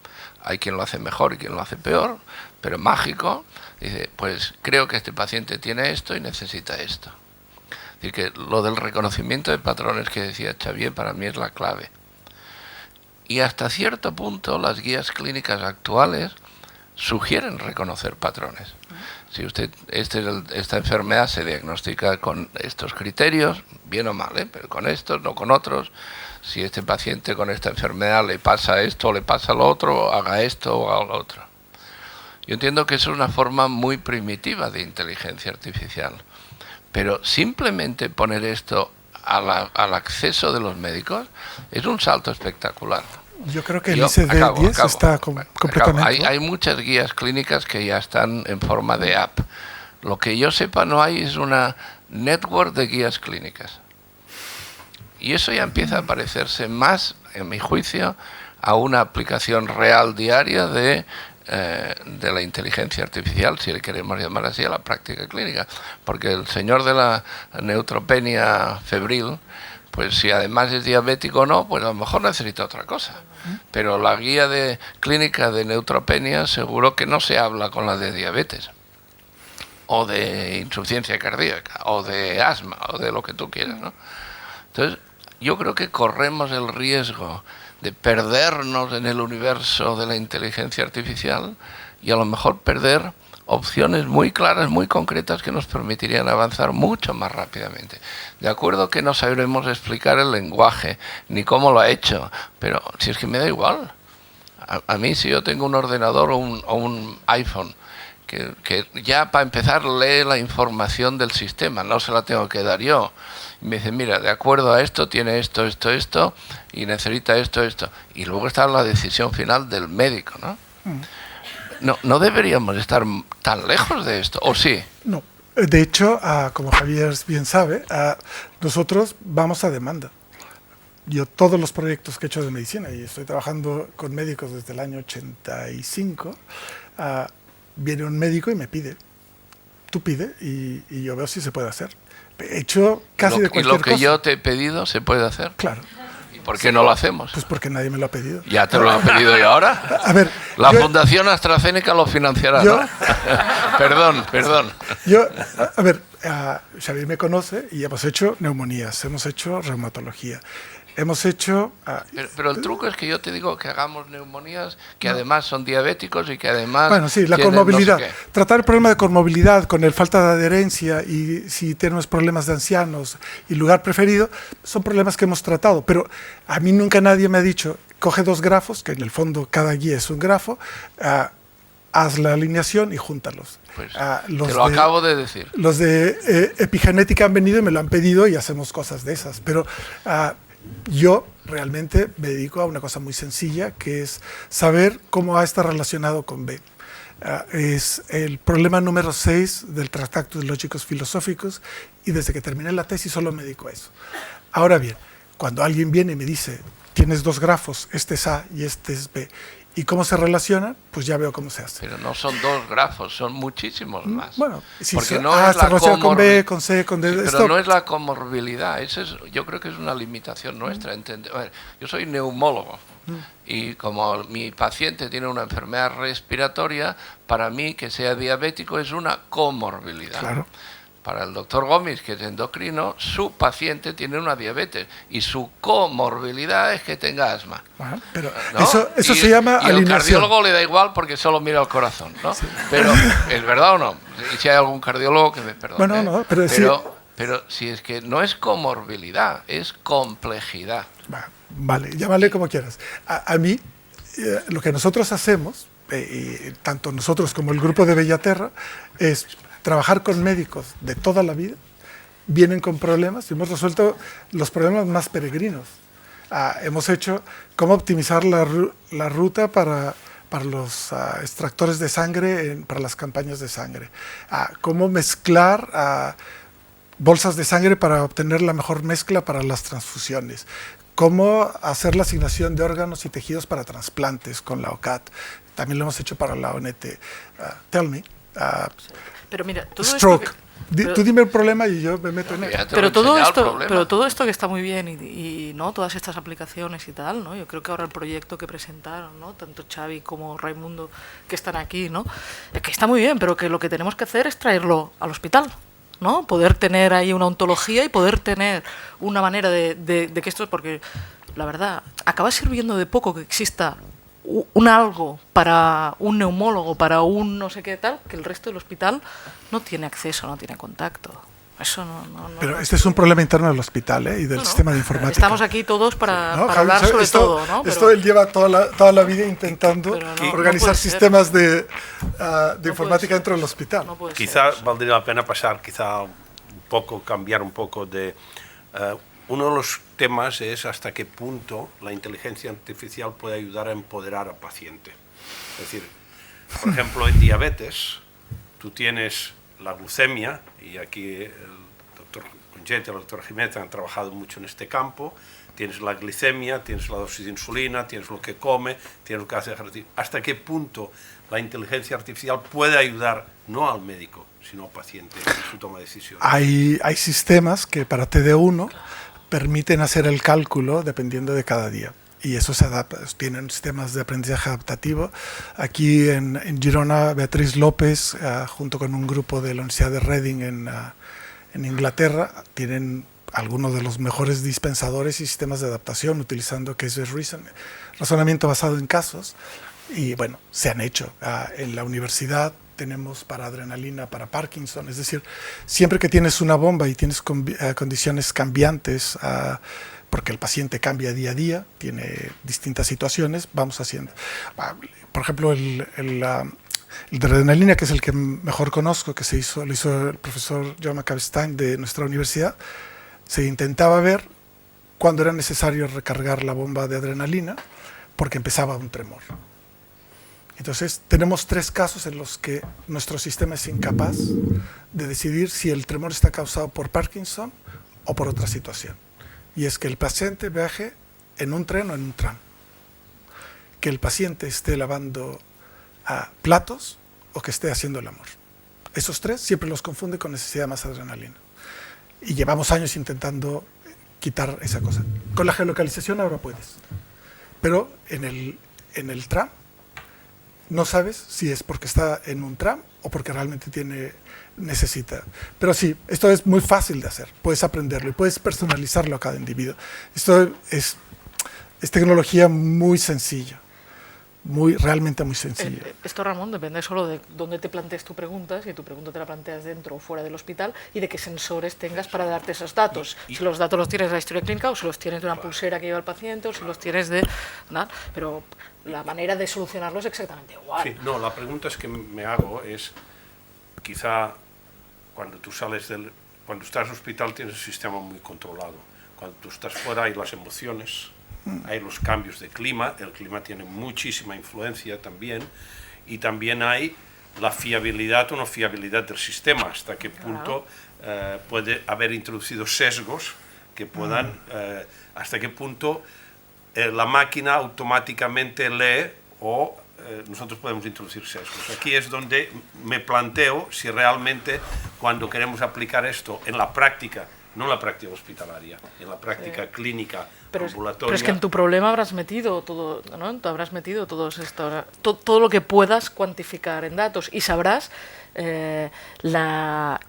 hay quien lo hace mejor y quien lo hace peor, pero mágico, dice, pues creo que este paciente tiene esto y necesita esto. Es decir, que lo del reconocimiento de patrones que decía Xavier para mí es la clave. Y hasta cierto punto las guías clínicas actuales sugieren reconocer patrones. Si usted, esta enfermedad se diagnostica con estos criterios, bien o mal, pero con estos, no con otros. Si este paciente con esta enfermedad le pasa esto o le pasa lo otro, haga esto o haga lo otro. Yo entiendo que eso es una forma muy primitiva de inteligencia artificial, pero simplemente poner esto al acceso de los médicos es un salto espectacular. Yo creo que el ICD-10 está completamente... Hay muchas guías clínicas que ya están en forma de app. Lo que yo sepa no hay es una network de guías clínicas. Y eso ya empieza a parecerse más, en mi juicio, a una aplicación real diaria de la inteligencia artificial, si le queremos llamar así, a la práctica clínica. Porque el señor de la neutropenia febril, pues si además es diabético o no, pues a lo mejor necesita otra cosa. Pero la guía de clínica de neutropenia seguro que no se habla con la de diabetes, o de insuficiencia cardíaca, o de asma, o de lo que tú quieras, ¿no? Entonces, yo creo que corremos el riesgo de perdernos en el universo de la inteligencia artificial y a lo mejor perder opciones muy claras, muy concretas que nos permitirían avanzar mucho más rápidamente. De acuerdo que no sabremos explicar el lenguaje, ni cómo lo ha hecho, pero si es que me da igual. A mí si yo tengo un ordenador o un iPhone que ya para empezar lee la información del sistema, no se la tengo que dar yo. Y me dice, mira, de acuerdo a esto, tiene esto, y necesita esto. Y luego está la decisión final del médico, ¿no? No deberíamos estar tan lejos de esto, ¿o sí? No. De hecho, como Javier bien sabe, nosotros vamos a demanda. Yo todos los proyectos que he hecho de medicina, y estoy trabajando con médicos desde el año 85, viene un médico y me pide. Tú pide y yo veo si se puede hacer. He hecho casi de cualquier cosa. ¿Y lo que yo te he pedido se puede hacer? Claro. ¿Y por qué no lo hacemos? Pues porque nadie me lo ha pedido. ¿Ya te lo han pedido y ahora? A ver, la Fundación AstraZeneca lo financiará, ¿no? Perdón. A ver, Xavier me conoce y hemos hecho neumonías, hemos hecho reumatología, hemos hecho... Pero el truco es que yo te digo que hagamos neumonías, que además son diabéticos y que además... Bueno, sí, la comorbilidad. No sé tratar el problema de comorbilidad con el falta de adherencia y si tenemos problemas de ancianos y lugar preferido, son problemas que hemos tratado. Pero a mí nunca nadie me ha dicho, coge dos grafos, que en el fondo cada guía es un grafo, haz la alineación y júntalos. Pues te lo acabo de decir. Los de epigenética han venido y me lo han pedido y hacemos cosas de esas. Pero... yo realmente me dedico a una cosa muy sencilla, que es saber cómo A está relacionado con B. Es el problema número 6 del Tractatus Lógicos Filosóficos y desde que terminé la tesis solo me dedico a eso. Ahora bien, cuando alguien viene y me dice, tienes dos grafos, este es A y este es B, ¿y cómo se relacionan? Pues ya veo cómo se hace. Pero no son dos grafos, son muchísimos más. Bueno, si porque no es la con B, con C, con D. Sí, pero no es la comorbilidad. Yo creo que es una limitación nuestra. A ver, yo soy neumólogo y como mi paciente tiene una enfermedad respiratoria, para mí que sea diabético es una comorbilidad. Claro. Para el doctor Gómez, que es endocrino, su paciente tiene una diabetes y su comorbilidad es que tenga asma. Ajá, pero ¿no? eso se llama alineación. Y al cardiólogo le da igual porque solo mira el corazón, ¿no? Sí. Pero, ¿es verdad o no? Y si hay algún cardiólogo que me perdone. Bueno, no, pero si es que no es comorbilidad, es complejidad. Vale, llámale como quieras. A mí, lo que nosotros hacemos, tanto nosotros como el grupo de Bellaterra, es... trabajar con médicos de toda la vida, vienen con problemas y hemos resuelto los problemas más peregrinos. Hemos hecho cómo optimizar la ruta para los extractores de sangre para las campañas de sangre. Cómo mezclar bolsas de sangre para obtener la mejor mezcla para las transfusiones, cómo hacer la asignación de órganos y tejidos para trasplantes con la OCAT. También lo hemos hecho para la ONT. Tell me. Pero mira, todo Stroke. esto que, Tú dime el problema y yo me meto en él. pero todo esto que está muy bien y no todas estas aplicaciones y tal, ¿no? Yo creo que ahora el proyecto que presentaron, ¿no? Tanto Xavi como Raimundo que están aquí, ¿no? Que está muy bien, pero que lo que tenemos que hacer es traerlo al hospital, ¿no? Poder tener ahí una ontología y poder tener una manera de que esto, porque la verdad acaba sirviendo de poco que exista un algo para un neumólogo, para un no sé qué tal, que el resto del hospital no tiene acceso, no tiene contacto. Eso no. Pero este es un problema interno del hospital, y del sistema de informática. Estamos aquí todos para ¿no? hablar Javi, sobre todo, ¿no? Esto él lleva toda la vida intentando organizar sistemas de informática dentro del hospital. No quizá valdría la pena pasar, cambiar un poco de... uno de los temas es hasta qué punto la inteligencia artificial puede ayudar a empoderar al paciente. Es decir, por ejemplo, en diabetes, tú tienes la glucemia, y aquí el doctor Conjet y el doctor Jiménez han trabajado mucho en este campo. Tienes la glicemia, tienes la dosis de insulina, tienes lo que come, tienes lo que hace ejercicio. ¿Hasta qué punto la inteligencia artificial puede ayudar no al médico, sino al paciente en su toma de decisiones? Hay sistemas que para TD1 permiten hacer el cálculo dependiendo de cada día. Y eso se adapta, tienen sistemas de aprendizaje adaptativo. Aquí en Girona, Beatriz López, junto con un grupo de la Universidad de Reading en Inglaterra, tienen algunos de los mejores dispensadores y sistemas de adaptación utilizando case-based reasoning, razonamiento basado en casos. Y bueno, se han hecho. En la universidad tenemos para adrenalina, para Parkinson, es decir, siempre que tienes una bomba y tienes condiciones cambiantes, porque el paciente cambia día a día, tiene distintas situaciones, vamos haciendo. Por ejemplo, el de adrenalina, que es el que mejor conozco, que lo hizo el profesor John McAvestein de nuestra universidad, se intentaba ver cuándo era necesario recargar la bomba de adrenalina, porque empezaba un tremor. Entonces, tenemos 3 casos en los que nuestro sistema es incapaz de decidir si el tremor está causado por Parkinson o por otra situación. Y es que el paciente viaje en un tren o en un tram, que el paciente esté lavando platos o que esté haciendo el amor. Esos 3 siempre los confunde con necesidad de más adrenalina. Y llevamos años intentando quitar esa cosa. Con la geolocalización ahora puedes. Pero en el tram no sabes si es porque está en un tram o porque realmente necesita. Pero sí, esto es muy fácil de hacer. Puedes aprenderlo y puedes personalizarlo a cada individuo. Esto es tecnología muy sencilla. Realmente muy sencilla. Esto, Ramón, depende solo de dónde te plantees tu pregunta, si tu pregunta te la planteas dentro o fuera del hospital, y de qué sensores tengas para darte esos datos. Si los datos los tienes de la historia clínica, o si los tienes de una pulsera que lleva el paciente, o si los tienes de... ¿no? Pero la manera de solucionarlo es exactamente igual. Sí, no, la pregunta es que me hago es, quizá cuando tú cuando estás en el hospital tienes el sistema muy controlado. Cuando tú estás fuera hay las emociones, hay los cambios de clima, el clima tiene muchísima influencia también, y también hay la fiabilidad o no fiabilidad del sistema, hasta qué punto puede haber introducido sesgos que puedan, hasta qué punto la máquina automáticamente lee o nosotros podemos introducir sesgos. Aquí es donde me planteo si realmente cuando queremos aplicar esto en la práctica, no en la práctica hospitalaria, en la práctica clínica, ambulatoria. Pero es que en tu problema habrás metido todo, ¿no? Habrás metido todo lo que puedas cuantificar en datos y sabrás la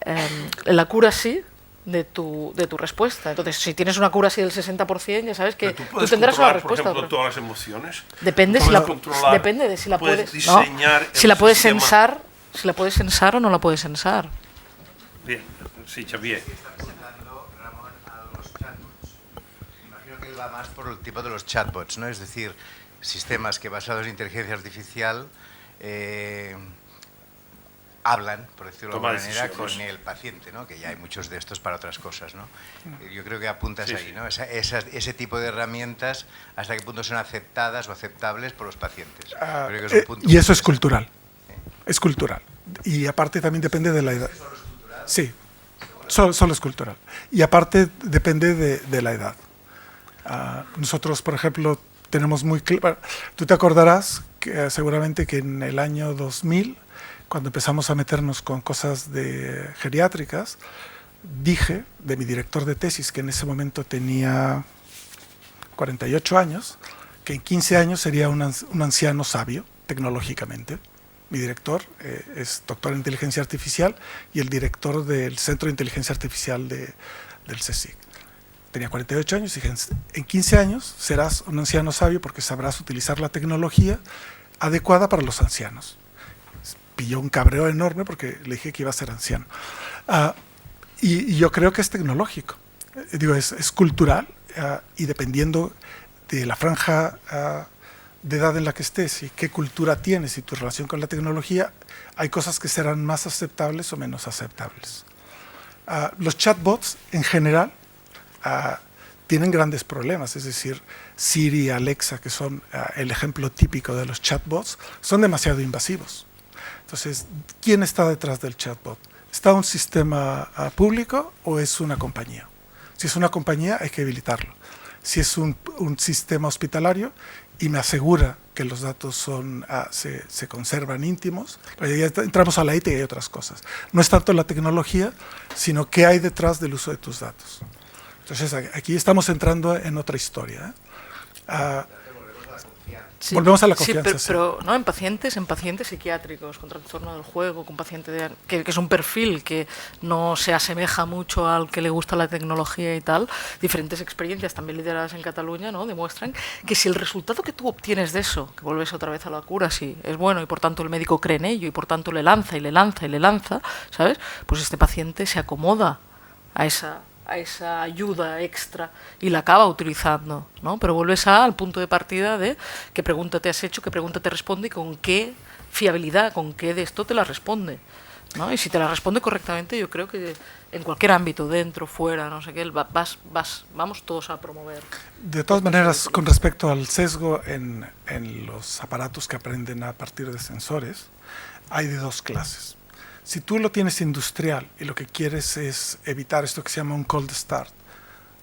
cura sí de tu respuesta. Entonces, si tienes una cura así del 60%, ya sabes que tú tendrás una respuesta. Por ejemplo, todas las emociones. Depende de si la puedes diseñar, ¿no? Si la puedes sensar, si la puedes sensar o no la puedes sensar. Bien, sí, Xavier. Va más por el tipo de los chatbots, ¿no? Es decir, sistemas que basados en inteligencia artificial hablan, por decirlo de alguna manera, con el paciente, ¿no? Que ya hay muchos de estos para otras cosas, ¿no? Yo creo que apuntas ahí, ¿no? Ese tipo de herramientas, hasta qué punto son aceptadas o aceptables por los pacientes. Creo que es un punto y eso es cultural. Es cultural. Y aparte también depende de la edad. Sí. Solo es cultural. Y aparte depende de la edad. Nosotros, por ejemplo, tenemos muy claro, tú te acordarás que, seguramente que en el año 2000, cuando empezamos a meternos con cosas de geriátricas, dije de mi director de tesis, que en ese momento tenía 48 años, que en 15 años sería un anciano sabio tecnológicamente. Mi director es doctor en inteligencia artificial y el director del Centro de Inteligencia Artificial del CSIC. Tenía 48 años y dije, en 15 años serás un anciano sabio porque sabrás utilizar la tecnología adecuada para los ancianos. Pilló un cabreo enorme porque le dije que iba a ser anciano. Y yo creo que es tecnológico, digo, es cultural, y dependiendo de la franja de edad en la que estés y qué cultura tienes y tu relación con la tecnología, hay cosas que serán más aceptables o menos aceptables. Los chatbots en general tienen grandes problemas, es decir, Siri y Alexa, que son el ejemplo típico de los chatbots, son demasiado invasivos. Entonces, ¿quién está detrás del chatbot? ¿Está un sistema público o es una compañía? Si es una compañía, hay que habilitarlo. Si es un sistema hospitalario y me asegura que los datos se conservan íntimos, ya entramos a la IT y hay otras cosas. No es tanto la tecnología, sino qué hay detrás del uso de tus datos. Entonces, aquí estamos entrando en otra historia. Sí, volvemos a la confianza. Sí, pero no en pacientes psiquiátricos con trastorno del juego, con pacientes que es un perfil que no se asemeja mucho al que le gusta la tecnología y tal. Diferentes experiencias también lideradas en Cataluña, ¿no?, demuestran que si el resultado que tú obtienes de eso, que vuelves otra vez a la cura, sí, es bueno y por tanto el médico cree en ello y por tanto le lanza y le lanza y le lanza, ¿sabes? Pues este paciente se acomoda a esa ayuda extra y la acaba utilizando, ¿no? Pero vuelves al punto de partida de qué pregunta te has hecho, qué pregunta te responde y con qué fiabilidad, con qué de esto te la responde, ¿no? Y si te la responde correctamente, yo creo que en cualquier ámbito, dentro, fuera, no sé qué, vamos todos a promover. De todas maneras, con respecto al sesgo en los aparatos que aprenden a partir de sensores, hay de dos clases. Si tú lo tienes industrial y lo que quieres es evitar esto que se llama un cold start,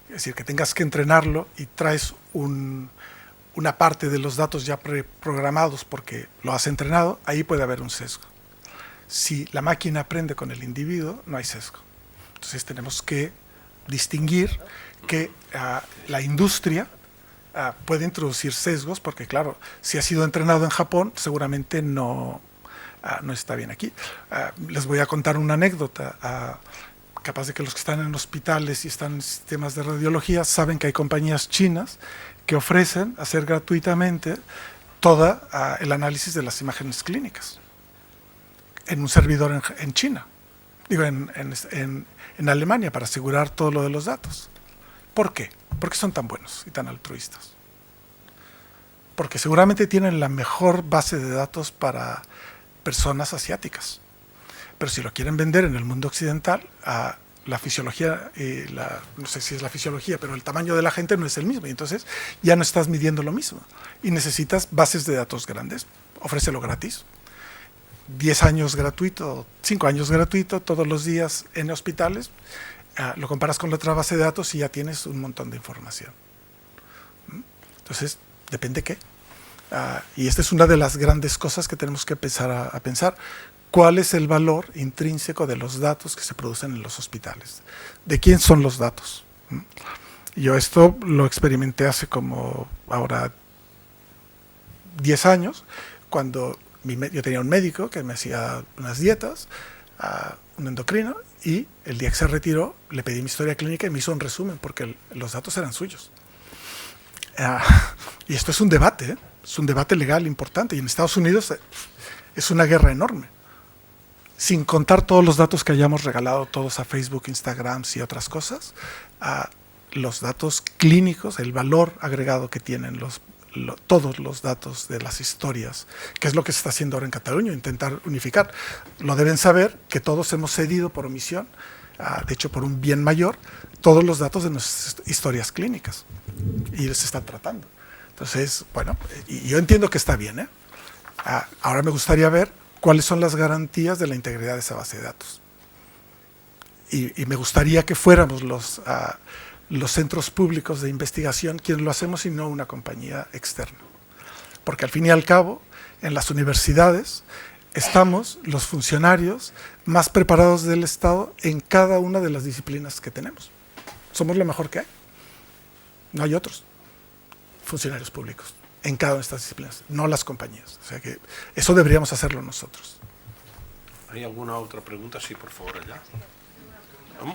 es decir, que tengas que entrenarlo y traes una parte de los datos ya preprogramados porque lo has entrenado, ahí puede haber un sesgo. Si la máquina aprende con el individuo, no hay sesgo. Entonces tenemos que distinguir que la industria puede introducir sesgos porque, claro, si ha sido entrenado en Japón, seguramente no está bien aquí. Les voy a contar una anécdota. Capaz de que los que están en hospitales y están en sistemas de radiología saben que hay compañías chinas que ofrecen hacer gratuitamente todo el análisis de las imágenes clínicas en un servidor en China, digo en Alemania, para asegurar todo lo de los datos. ¿Por qué? ¿Por qué son tan buenos y tan altruistas? Porque seguramente tienen la mejor base de datos para personas asiáticas. Pero si lo quieren vender en el mundo occidental, la fisiología, no sé si es la fisiología, pero el tamaño de la gente no es el mismo. Y entonces ya no estás midiendo lo mismo. Y necesitas bases de datos grandes. Ofrécelo gratis. 10 años gratuito, 5 años gratuito, todos los días en hospitales. Lo comparas con la otra base de datos y ya tienes un montón de información. Entonces, depende qué. Y esta es una de las grandes cosas que tenemos que empezar a pensar. ¿Cuál es el valor intrínseco de los datos que se producen en los hospitales? ¿De quién son los datos? Yo esto lo experimenté hace como ahora 10 años, cuando yo tenía un médico que me hacía unas dietas, un endocrino, y el día que se retiró le pedí mi historia clínica y me hizo un resumen porque los datos eran suyos. Y esto es un debate, es un debate legal importante, y en Estados Unidos es una guerra enorme. Sin contar todos los datos que hayamos regalado todos a Facebook, Instagram y otras cosas, los datos clínicos, el valor agregado que tienen todos los datos de las historias, que es lo que se está haciendo ahora en Cataluña, intentar unificar. Lo deben saber que todos hemos cedido por omisión, de hecho por un bien mayor, todos los datos de nuestras historias clínicas, y se están tratando. Entonces, bueno, y yo entiendo que está bien, Ahora me gustaría ver cuáles son las garantías de la integridad de esa base de datos. y me gustaría que fuéramos los centros públicos de investigación quienes lo hacemos y no una compañía externa. Porque al fin y al cabo, en las universidades estamos los funcionarios más preparados del Estado en cada una de las disciplinas que tenemos. Somos lo mejor que hay. No hay otros funcionarios públicos en cada una de estas disciplinas, no las compañías. O sea que eso deberíamos hacerlo nosotros. ¿Hay alguna otra pregunta? Sí, por favor, allá.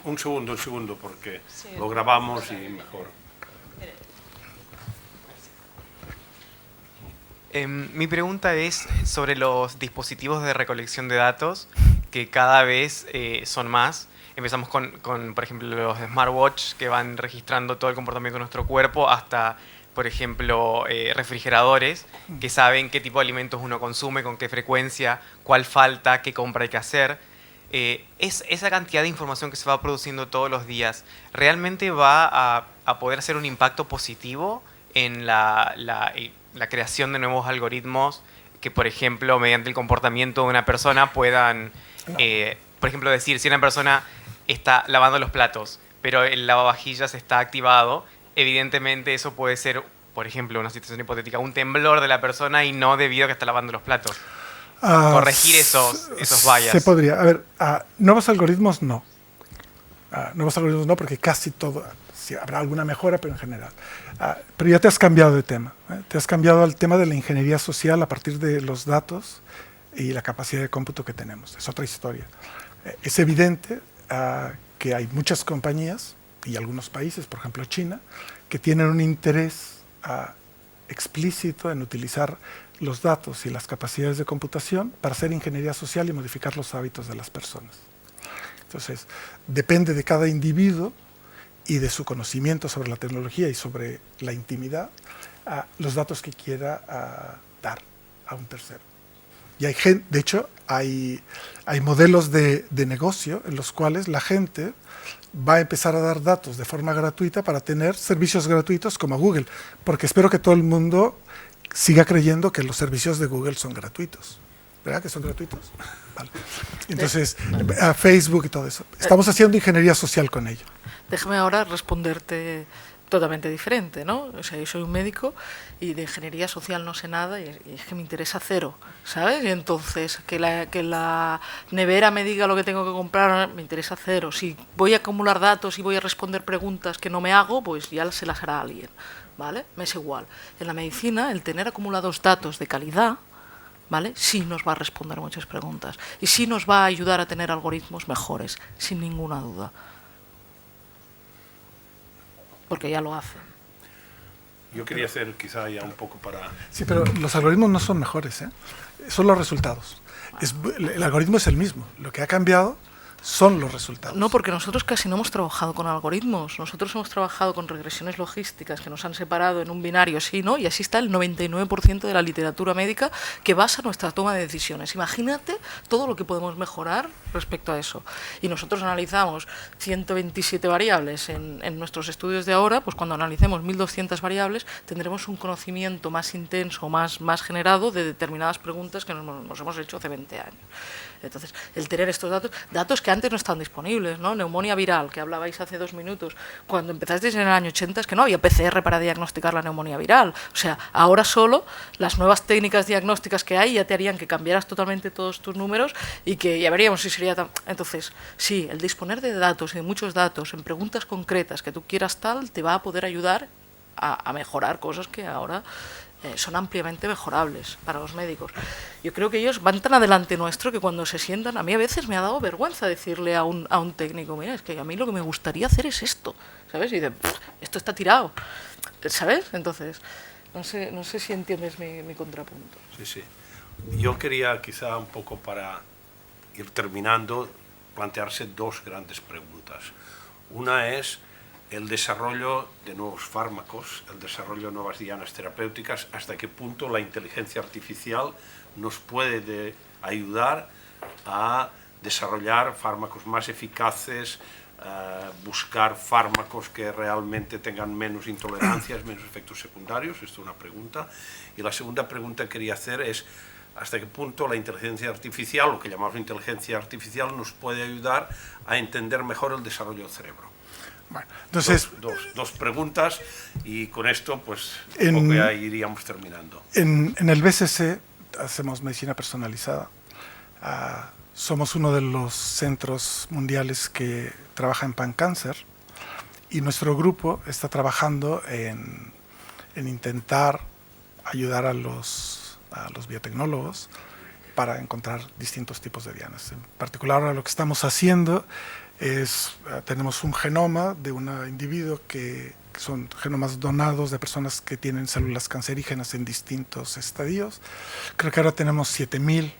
Un segundo, porque lo grabamos y mejor. Mi pregunta es sobre los dispositivos de recolección de datos, que cada vez son más. Empezamos con, por ejemplo, los smartwatch que van registrando todo el comportamiento de nuestro cuerpo, hasta, por ejemplo, refrigeradores que saben qué tipo de alimentos uno consume, con qué frecuencia, cuál falta, qué compra hay que hacer. Esa cantidad de información que se va produciendo todos los días, ¿realmente va a poder hacer un impacto positivo en la creación de nuevos algoritmos que, por ejemplo, mediante el comportamiento de una persona puedan, por ejemplo, decir si una persona está lavando los platos, pero el lavavajillas está activado, evidentemente eso puede ser, por ejemplo, una situación hipotética, un temblor de la persona y no debido a que está lavando los platos? Corregir esos bias. Se podría. A ver, nuevos algoritmos no. Nuevos algoritmos no, porque casi todo, sí, habrá alguna mejora, pero en general. Pero ya te has cambiado de tema. Te has cambiado al tema de la ingeniería social a partir de los datos y la capacidad de cómputo que tenemos. Es otra historia. Es evidente que hay muchas compañías y algunos países, por ejemplo China, que tienen un interés explícito en utilizar los datos y las capacidades de computación para hacer ingeniería social y modificar los hábitos de las personas. Entonces, depende de cada individuo y de su conocimiento sobre la tecnología y sobre la intimidad, los datos que quiera dar a un tercero. Y hay gente, de hecho, hay modelos de negocio en los cuales la gente va a empezar a dar datos de forma gratuita para tener servicios gratuitos como Google, porque espero que todo el mundo siga creyendo que los servicios de Google son gratuitos. ¿Verdad que son gratuitos? Vale. Entonces, a Facebook y todo eso. Estamos haciendo ingeniería social con ello. Déjame ahora responderte totalmente diferente, ¿no? O sea, yo soy un médico y de ingeniería social no sé nada y es que me interesa cero, ¿sabes? Y entonces, que la nevera me diga lo que tengo que comprar, me interesa cero. Si voy a acumular datos y voy a responder preguntas que no me hago, pues ya se las hará alguien, ¿vale? Me es igual. En la medicina, el tener acumulados datos de calidad, ¿vale?, sí nos va a responder muchas preguntas y sí nos va a ayudar a tener algoritmos mejores, sin ninguna duda. Porque ya lo hacen. Yo quería hacer quizá ya un poco para... Sí, pero los algoritmos no son mejores, ¿eh? Son los resultados. El algoritmo es el mismo. Lo que ha cambiado son los resultados. No, porque nosotros casi no hemos trabajado con algoritmos. Nosotros hemos trabajado con regresiones logísticas que nos han separado en un binario sí, ¿no? Y así está el 99% de la literatura médica que basa nuestra toma de decisiones. Imagínate todo lo que podemos mejorar respecto a eso. Y nosotros analizamos 127 variables en nuestros estudios de ahora, pues cuando analicemos 1200 variables tendremos un conocimiento más intenso, más generado de determinadas preguntas que nos hemos hecho hace 20 años. Entonces, el tener estos datos que antes no estaban disponibles, ¿no? Neumonía viral, que hablabais hace 2 minutos, cuando empezasteis en el año 80 es que no había PCR para diagnosticar la neumonía viral. O sea, ahora solo las nuevas técnicas diagnósticas que hay ya te harían que cambiaras totalmente todos tus números y que ya veríamos si sería tan... Entonces, sí, el disponer de datos y de muchos datos en preguntas concretas que tú quieras tal, te va a poder ayudar a mejorar cosas que ahora... son ampliamente mejorables para los médicos. Yo creo que ellos van tan adelante nuestro que cuando se sientan, a mí a veces me ha dado vergüenza decirle a un técnico, mira, es que a mí lo que me gustaría hacer es esto, ¿sabes? Y de, esto está tirado, ¿sabes? Entonces, no sé si entiendes mi contrapunto. Sí, sí. Yo quería quizá un poco para ir terminando, plantearse 2 grandes preguntas. Una es el desarrollo de nuevos fármacos, el desarrollo de nuevas dianas terapéuticas, hasta qué punto la inteligencia artificial nos puede ayudar a desarrollar fármacos más eficaces, buscar fármacos que realmente tengan menos intolerancias, menos efectos secundarios. Esto es una pregunta. Y la segunda pregunta que quería hacer es, hasta qué punto la inteligencia artificial, lo que llamamos inteligencia artificial, nos puede ayudar a entender mejor el desarrollo del cerebro. Bueno, entonces, dos preguntas y con esto pues ya iríamos terminando. En el BCC hacemos medicina personalizada. Somos uno de los centros mundiales que trabaja en pancáncer y nuestro grupo está trabajando en intentar ayudar a los biotecnólogos para encontrar distintos tipos de dianas. En particular, ahora lo que estamos haciendo es, tenemos un genoma de un individuo que son genomas donados de personas que tienen células cancerígenas en distintos estadios. Creo que ahora tenemos 7.000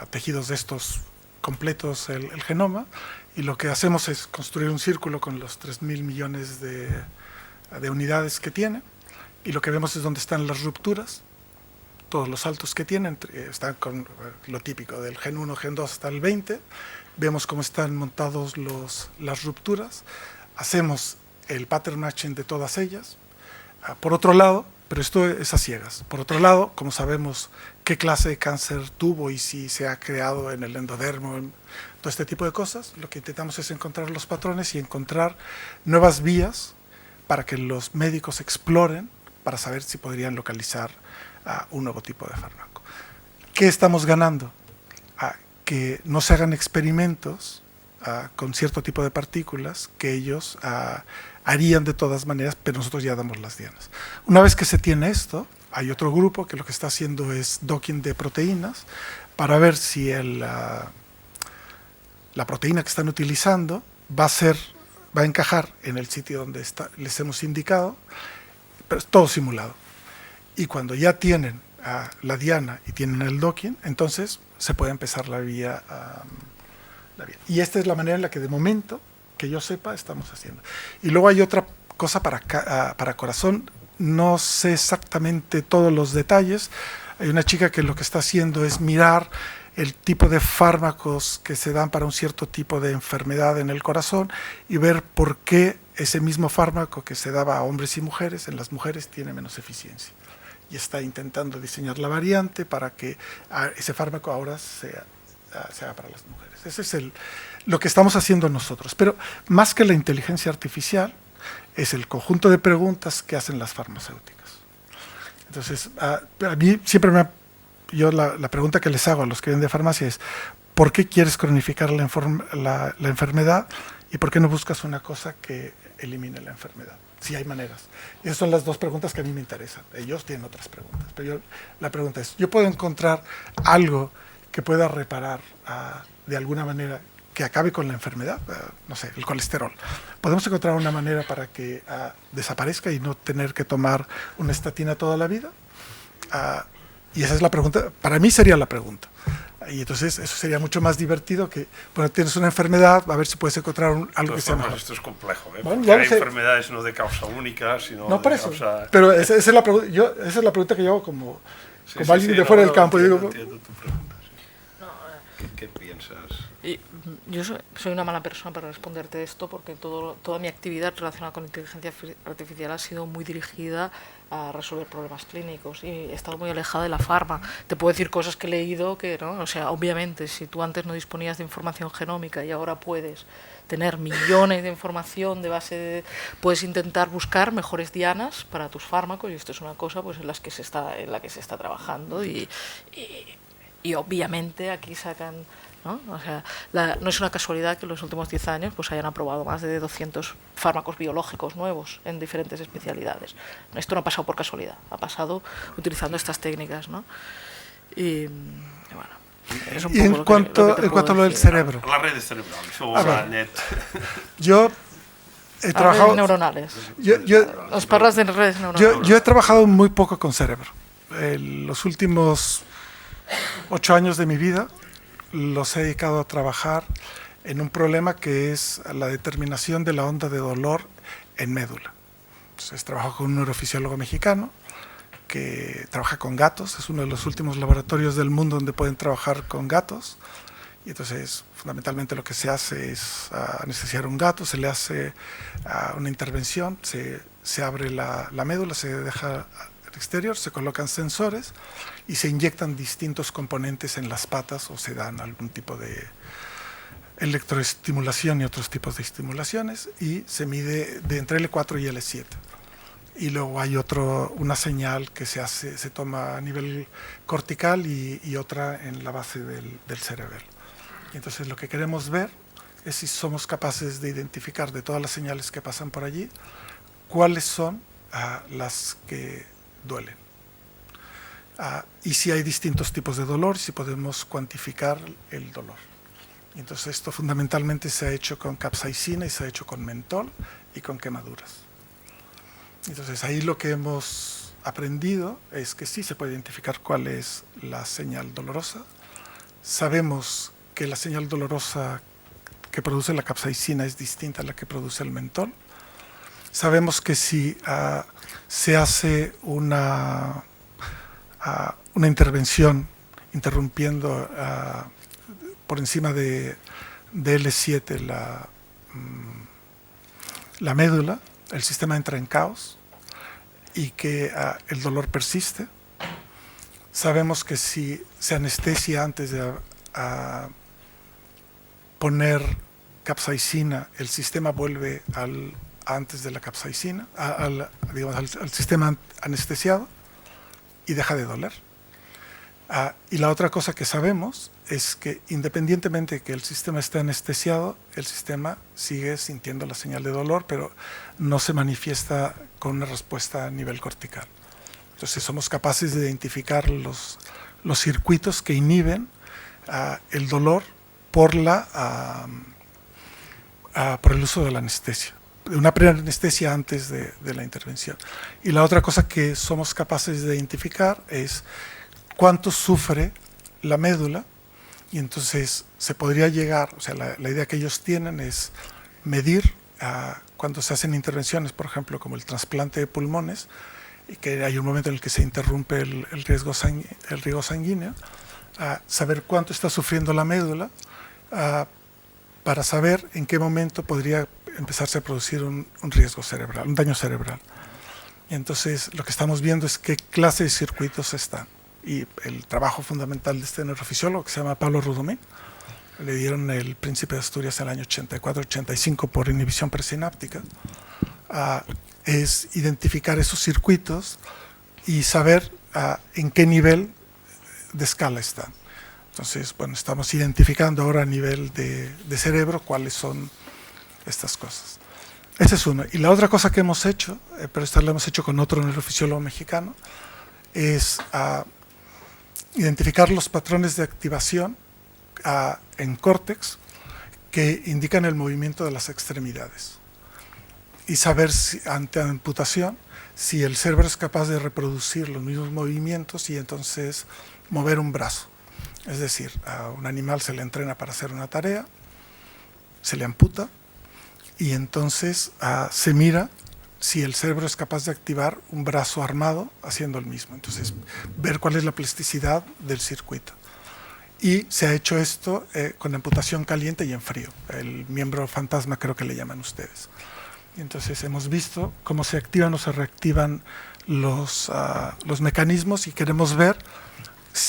tejidos de estos completos el genoma, y lo que hacemos es construir un círculo con los 3.000 millones de unidades que tiene, y lo que vemos es dónde están las rupturas, todos los saltos que tienen, están con lo típico del gen 1, gen 2 hasta el 20, vemos cómo están montados las rupturas, hacemos el pattern matching de todas ellas. Por otro lado, pero esto es a ciegas, por otro lado, como sabemos qué clase de cáncer tuvo y si se ha creado en el endodermo, en todo este tipo de cosas, lo que intentamos es encontrar los patrones y encontrar nuevas vías para que los médicos exploren para saber si podrían localizar un nuevo tipo de fármaco. ¿Qué estamos ganando? Que no se hagan experimentos con cierto tipo de partículas que ellos harían de todas maneras, pero nosotros ya damos las dianas. Una vez que se tiene esto, hay otro grupo que lo que está haciendo es docking de proteínas para ver si la proteína que están utilizando va a encajar en el sitio donde les hemos indicado, pero es todo simulado. Y cuando ya tienen la diana y tienen el docking, entonces se puede empezar la vía. Y esta es la manera en la que de momento, que yo sepa, estamos haciendo. Y luego hay otra cosa para corazón, no sé exactamente todos los detalles. Hay una chica que lo que está haciendo es mirar el tipo de fármacos que se dan para un cierto tipo de enfermedad en el corazón y ver por qué ese mismo fármaco que se daba a hombres y mujeres, en las mujeres tiene menos eficiencia. Y está intentando diseñar la variante para que ese fármaco ahora sea para las mujeres. Ese es lo que estamos haciendo nosotros. Pero más que la inteligencia artificial, es el conjunto de preguntas que hacen las farmacéuticas. Entonces, a mí siempre la pregunta que les hago a los que vienen de farmacia es, ¿por qué quieres cronificar la enfermedad y por qué no buscas una cosa que elimine la enfermedad? Si hay maneras. Y esas son las dos preguntas que a mí me interesan. Ellos tienen otras preguntas. Pero la pregunta es, ¿yo puedo encontrar algo que pueda reparar de alguna manera, que acabe con la enfermedad? No sé, el colesterol. ¿Podemos encontrar una manera para que desaparezca y no tener que tomar una estatina toda la vida? Y esa es la pregunta, para mí sería la pregunta. Y entonces eso sería mucho más divertido que, bueno, tienes una enfermedad, a ver si puedes encontrar algo que sea mejor. Esto es complejo, ¿eh? Bueno, porque hay enfermedades no de causa única, sino no, por de eso. causa... Pero esa es la pregunta que yo hago como alguien de fuera del campo. Entiendo tu pregunta, sí. ¿Qué piensas? Yo soy una mala persona para responderte esto porque toda mi actividad relacionada con inteligencia artificial ha sido muy dirigida a resolver problemas clínicos y he estado muy alejada de la farma. Te puedo decir cosas que he leído que, ¿no? O sea, obviamente, si tú antes no disponías de información genómica y ahora puedes tener millones de información de base puedes intentar buscar mejores dianas para tus fármacos y esto es una cosa pues en la que se está trabajando y obviamente aquí sacan, ¿no? O sea, no es una casualidad que en los últimos 10 años pues hayan aprobado más de 200 fármacos biológicos nuevos en diferentes especialidades. Esto no ha pasado por casualidad, ha pasado utilizando estas técnicas, ¿no? Y bueno, es un y poco en cuanto a lo del cerebro. Las redes cerebrales o la net. Yo he trabajado... redes neuronales. Los parras de redes neuronales. Yo he trabajado muy poco con cerebro. Los últimos 8 años de mi vida los he dedicado a trabajar en un problema que es la determinación de la onda de dolor en médula. Entonces, trabajo con un neurofisiólogo mexicano que trabaja con gatos, es uno de los últimos laboratorios del mundo donde pueden trabajar con gatos, y entonces fundamentalmente lo que se hace es anestesiar un gato, se le hace una intervención, se se abre la médula, se deja al exterior, se colocan sensores y se inyectan distintos componentes en las patas o se dan algún tipo de electroestimulación y otros tipos de estimulaciones y se mide de entre L4 y L7. Y luego hay una señal que se toma a nivel cortical y otra en la base del cerebelo. Y entonces lo que queremos ver es si somos capaces de identificar de todas las señales que pasan por allí, cuáles son las que duelen. Y si hay distintos tipos de dolor, si podemos cuantificar el dolor. Y entonces esto fundamentalmente se ha hecho con capsaicina y se ha hecho con mentol y con quemaduras. Entonces ahí lo que hemos aprendido es que sí se puede identificar cuál es la señal dolorosa. Sabemos que la señal dolorosa que produce la capsaicina es distinta a la que produce el mentol. Sabemos que si se hace una intervención interrumpiendo por encima de L7 la médula, el sistema entra en caos y que el dolor persiste. Sabemos que si se anestesia antes de poner capsaicina, el sistema vuelve antes de la capsaicina, al sistema anestesiado y deja de doler. Y la otra cosa que sabemos es que independientemente de que el sistema esté anestesiado, el sistema sigue sintiendo la señal de dolor, pero no se manifiesta con una respuesta a nivel cortical. Entonces somos capaces de identificar los circuitos que inhiben el dolor por el uso de la anestesia, de una preanestesia antes de la intervención. Y la otra cosa que somos capaces de identificar es cuánto sufre la médula, y entonces se podría llegar, o sea, la idea que ellos tienen es medir cuando se hacen intervenciones, por ejemplo, como el trasplante de pulmones, y que hay un momento en el que se interrumpe el riego sanguíneo, saber cuánto está sufriendo la médula, para saber en qué momento podría empezarse a producir un riesgo cerebral, un daño cerebral. Y entonces lo que estamos viendo es qué clase de circuitos están. Y el trabajo fundamental de este neurofisiólogo, que se llama Pablo Rudomín, le dieron el Príncipe de Asturias en el año 84-85 por inhibición presináptica, es identificar esos circuitos y saber en qué nivel de escala están. Entonces, bueno, estamos identificando ahora a nivel de cerebro cuáles son estas cosas. Esa es una. Y la otra cosa que hemos hecho, pero esta la hemos hecho con otro neurofisiólogo mexicano, es identificar los patrones de activación en córtex que indican el movimiento de las extremidades y saber si, ante amputación, si el cerebro es capaz de reproducir los mismos movimientos y entonces mover un brazo. Es decir, a un animal se le entrena para hacer una tarea, se le amputa y entonces se mira si el cerebro es capaz de activar un brazo armado haciendo el mismo. Entonces, ver cuál es la plasticidad del circuito. Y se ha hecho esto con amputación caliente y en frío. El miembro fantasma creo que le llaman ustedes. Y entonces hemos visto cómo se activan o se reactivan los mecanismos y queremos ver,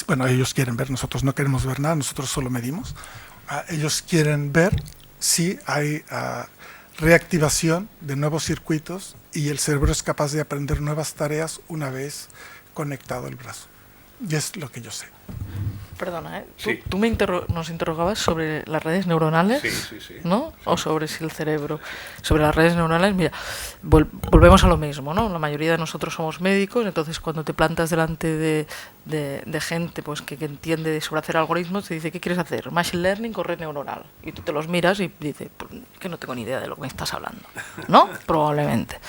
bueno, ellos quieren ver, nosotros no queremos ver nada, nosotros solo medimos. Ellos quieren ver si hay reactivación de nuevos circuitos y el cerebro es capaz de aprender nuevas tareas una vez conectado el brazo. Y es lo que yo sé. Perdona, Sí. tú nos interrogabas sobre las redes neuronales, Sí. ¿no? O sobre si el cerebro. Sobre las redes neuronales, mira, volvemos a lo mismo, ¿no? La mayoría de nosotros somos médicos, entonces cuando te plantas delante de gente pues que entiende sobre hacer algoritmos, te dice, ¿qué quieres hacer? ¿Machine learning o red neuronal? Y tú te los miras y dices, pues, que no tengo ni idea de lo que me estás hablando, ¿no? Probablemente.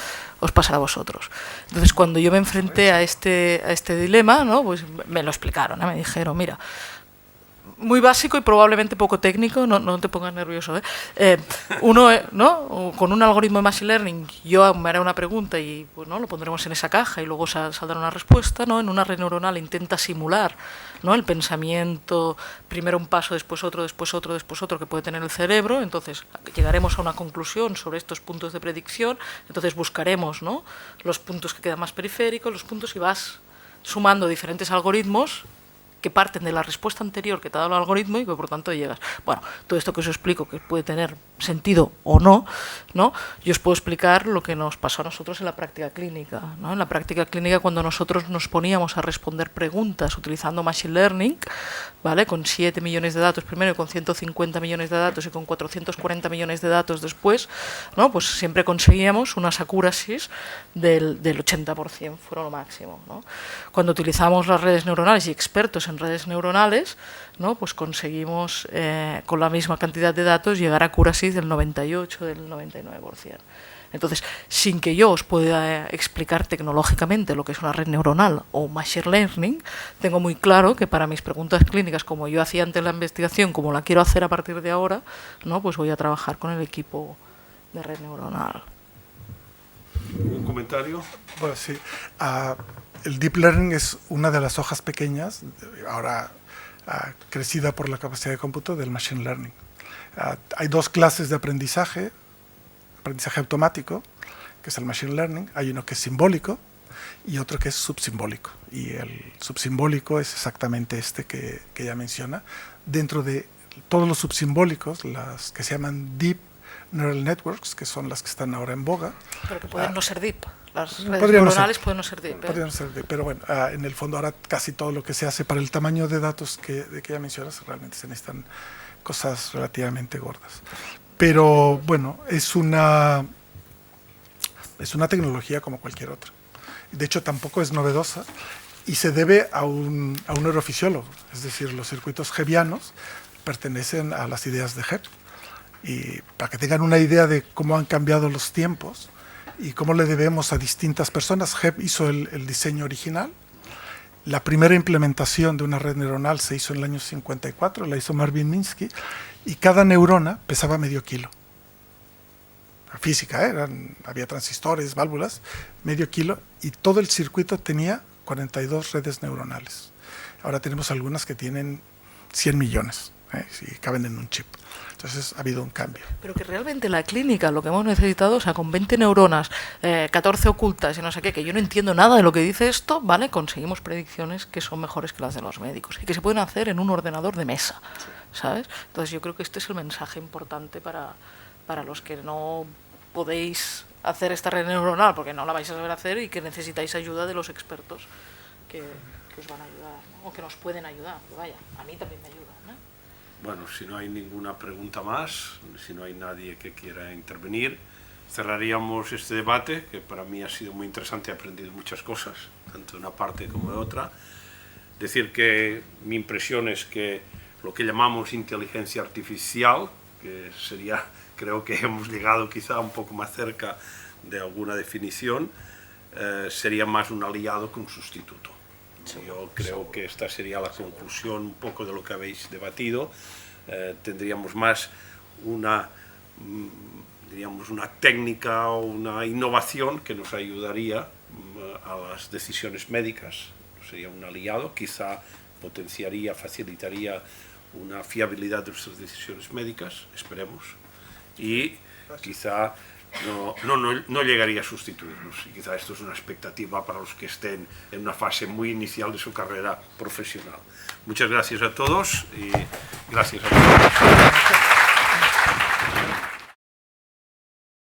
Os pasará a vosotros. Entonces, cuando yo me enfrenté a este dilema, ¿no? Pues me lo explicaron, ¿eh? Me dijeron, mira, muy básico y probablemente poco técnico, no te pongas nervioso. Uno, ¿no? Con un algoritmo de Machine Learning, yo me haré una pregunta y pues, ¿no? Lo pondremos en esa caja y luego saldrá una respuesta, ¿no? En una red neuronal intenta simular, ¿no? El pensamiento, primero un paso, después otro, después otro, después otro que puede tener el cerebro. Entonces llegaremos a una conclusión sobre estos puntos de predicción, entonces buscaremos, ¿no? Los puntos que quedan más periféricos, los puntos, y vas sumando diferentes algoritmos que parten de la respuesta anterior que te ha dado el algoritmo y que por tanto llegas. Bueno, todo esto que os explico, que puede tener sentido o no, ¿no? Yo os puedo explicar lo que nos pasó a nosotros en la práctica clínica, ¿no? En la práctica clínica, cuando nosotros nos poníamos a responder preguntas utilizando Machine Learning, ¿vale? Con 7 millones de datos primero, y con 150 millones de datos y con 440 millones de datos después, ¿no? Pues siempre conseguíamos unas accuracies del 80%, fueron lo máximo, ¿no? Cuando utilizamos las redes neuronales y expertos en redes neuronales, ¿no? Pues conseguimos con la misma cantidad de datos llegar a accuracies del 98, del 99%. Entonces, sin que yo os pueda explicar tecnológicamente lo que es una red neuronal o Machine Learning, tengo muy claro que para mis preguntas clínicas, como yo hacía antes la investigación, como la quiero hacer a partir de ahora, ¿no? Pues voy a trabajar con el equipo de red neuronal. ¿Un comentario? Bueno, sí. El Deep Learning es una de las hojas pequeñas, ahora crecida por la capacidad de cómputo del Machine Learning. Hay dos clases de aprendizaje automático, que es el Machine Learning. Hay uno que es simbólico y otro que es subsimbólico. Y el subsimbólico es exactamente este que ella menciona. Dentro de todos los subsimbólicos, las que se llaman Deep Neural Networks, que son las que están ahora en boga. Pero que pueden no ser deep. Las redes neuronales pueden no ser deep. Podrían no ser deep, pero bueno, en el fondo ahora casi todo lo que se hace para el tamaño de datos que ya mencionas, realmente se necesitan cosas relativamente gordas. Pero bueno, es una tecnología como cualquier otra. De hecho, tampoco es novedosa y se debe a un neurofisiólogo. Es decir, los circuitos Hebbianos pertenecen a las ideas de Hebb. Y para que tengan una idea de cómo han cambiado los tiempos y cómo le debemos a distintas personas, Hebb hizo el diseño original. La primera implementación de una red neuronal se hizo en el año 54, la hizo Marvin Minsky, y cada neurona pesaba medio kilo. La física, había transistores, válvulas, medio kilo, y todo el circuito tenía 42 redes neuronales. Ahora tenemos algunas que tienen 100 millones, si caben en un chip. Entonces ha habido un cambio. Pero que realmente la clínica, lo que hemos necesitado, o sea, con 20 neuronas, 14 ocultas y no sé qué, que yo no entiendo nada de lo que dice esto, ¿vale? Conseguimos predicciones que son mejores que las de los médicos y que se pueden hacer en un ordenador de mesa, ¿sabes? Entonces yo creo que este es el mensaje importante para los que no podéis hacer esta red neuronal porque no la vais a saber hacer y que necesitáis ayuda de los expertos que os van a ayudar, ¿no? O que nos pueden ayudar. Pero vaya, a mí también me ayuda, ¿no? Bueno, si no hay ninguna pregunta más, si no hay nadie que quiera intervenir, cerraríamos este debate, que para mí ha sido muy interesante, he aprendido muchas cosas, tanto de una parte como de otra. Decir que mi impresión es que lo que llamamos inteligencia artificial, que sería, creo que hemos llegado quizá un poco más cerca de alguna definición, sería más un aliado que un sustituto. Yo creo que esta sería la conclusión un poco de lo que habéis debatido. Tendríamos más diríamos una técnica o una innovación que nos ayudaría a las decisiones médicas. Sería un aliado, quizá potenciaría, facilitaría una fiabilidad de nuestras decisiones médicas, esperemos, y quizá no llegaría a sustituirnos. Y quizá esto es una expectativa para los que estén en una fase muy inicial de su carrera profesional. Muchas gracias a todos y gracias a todos.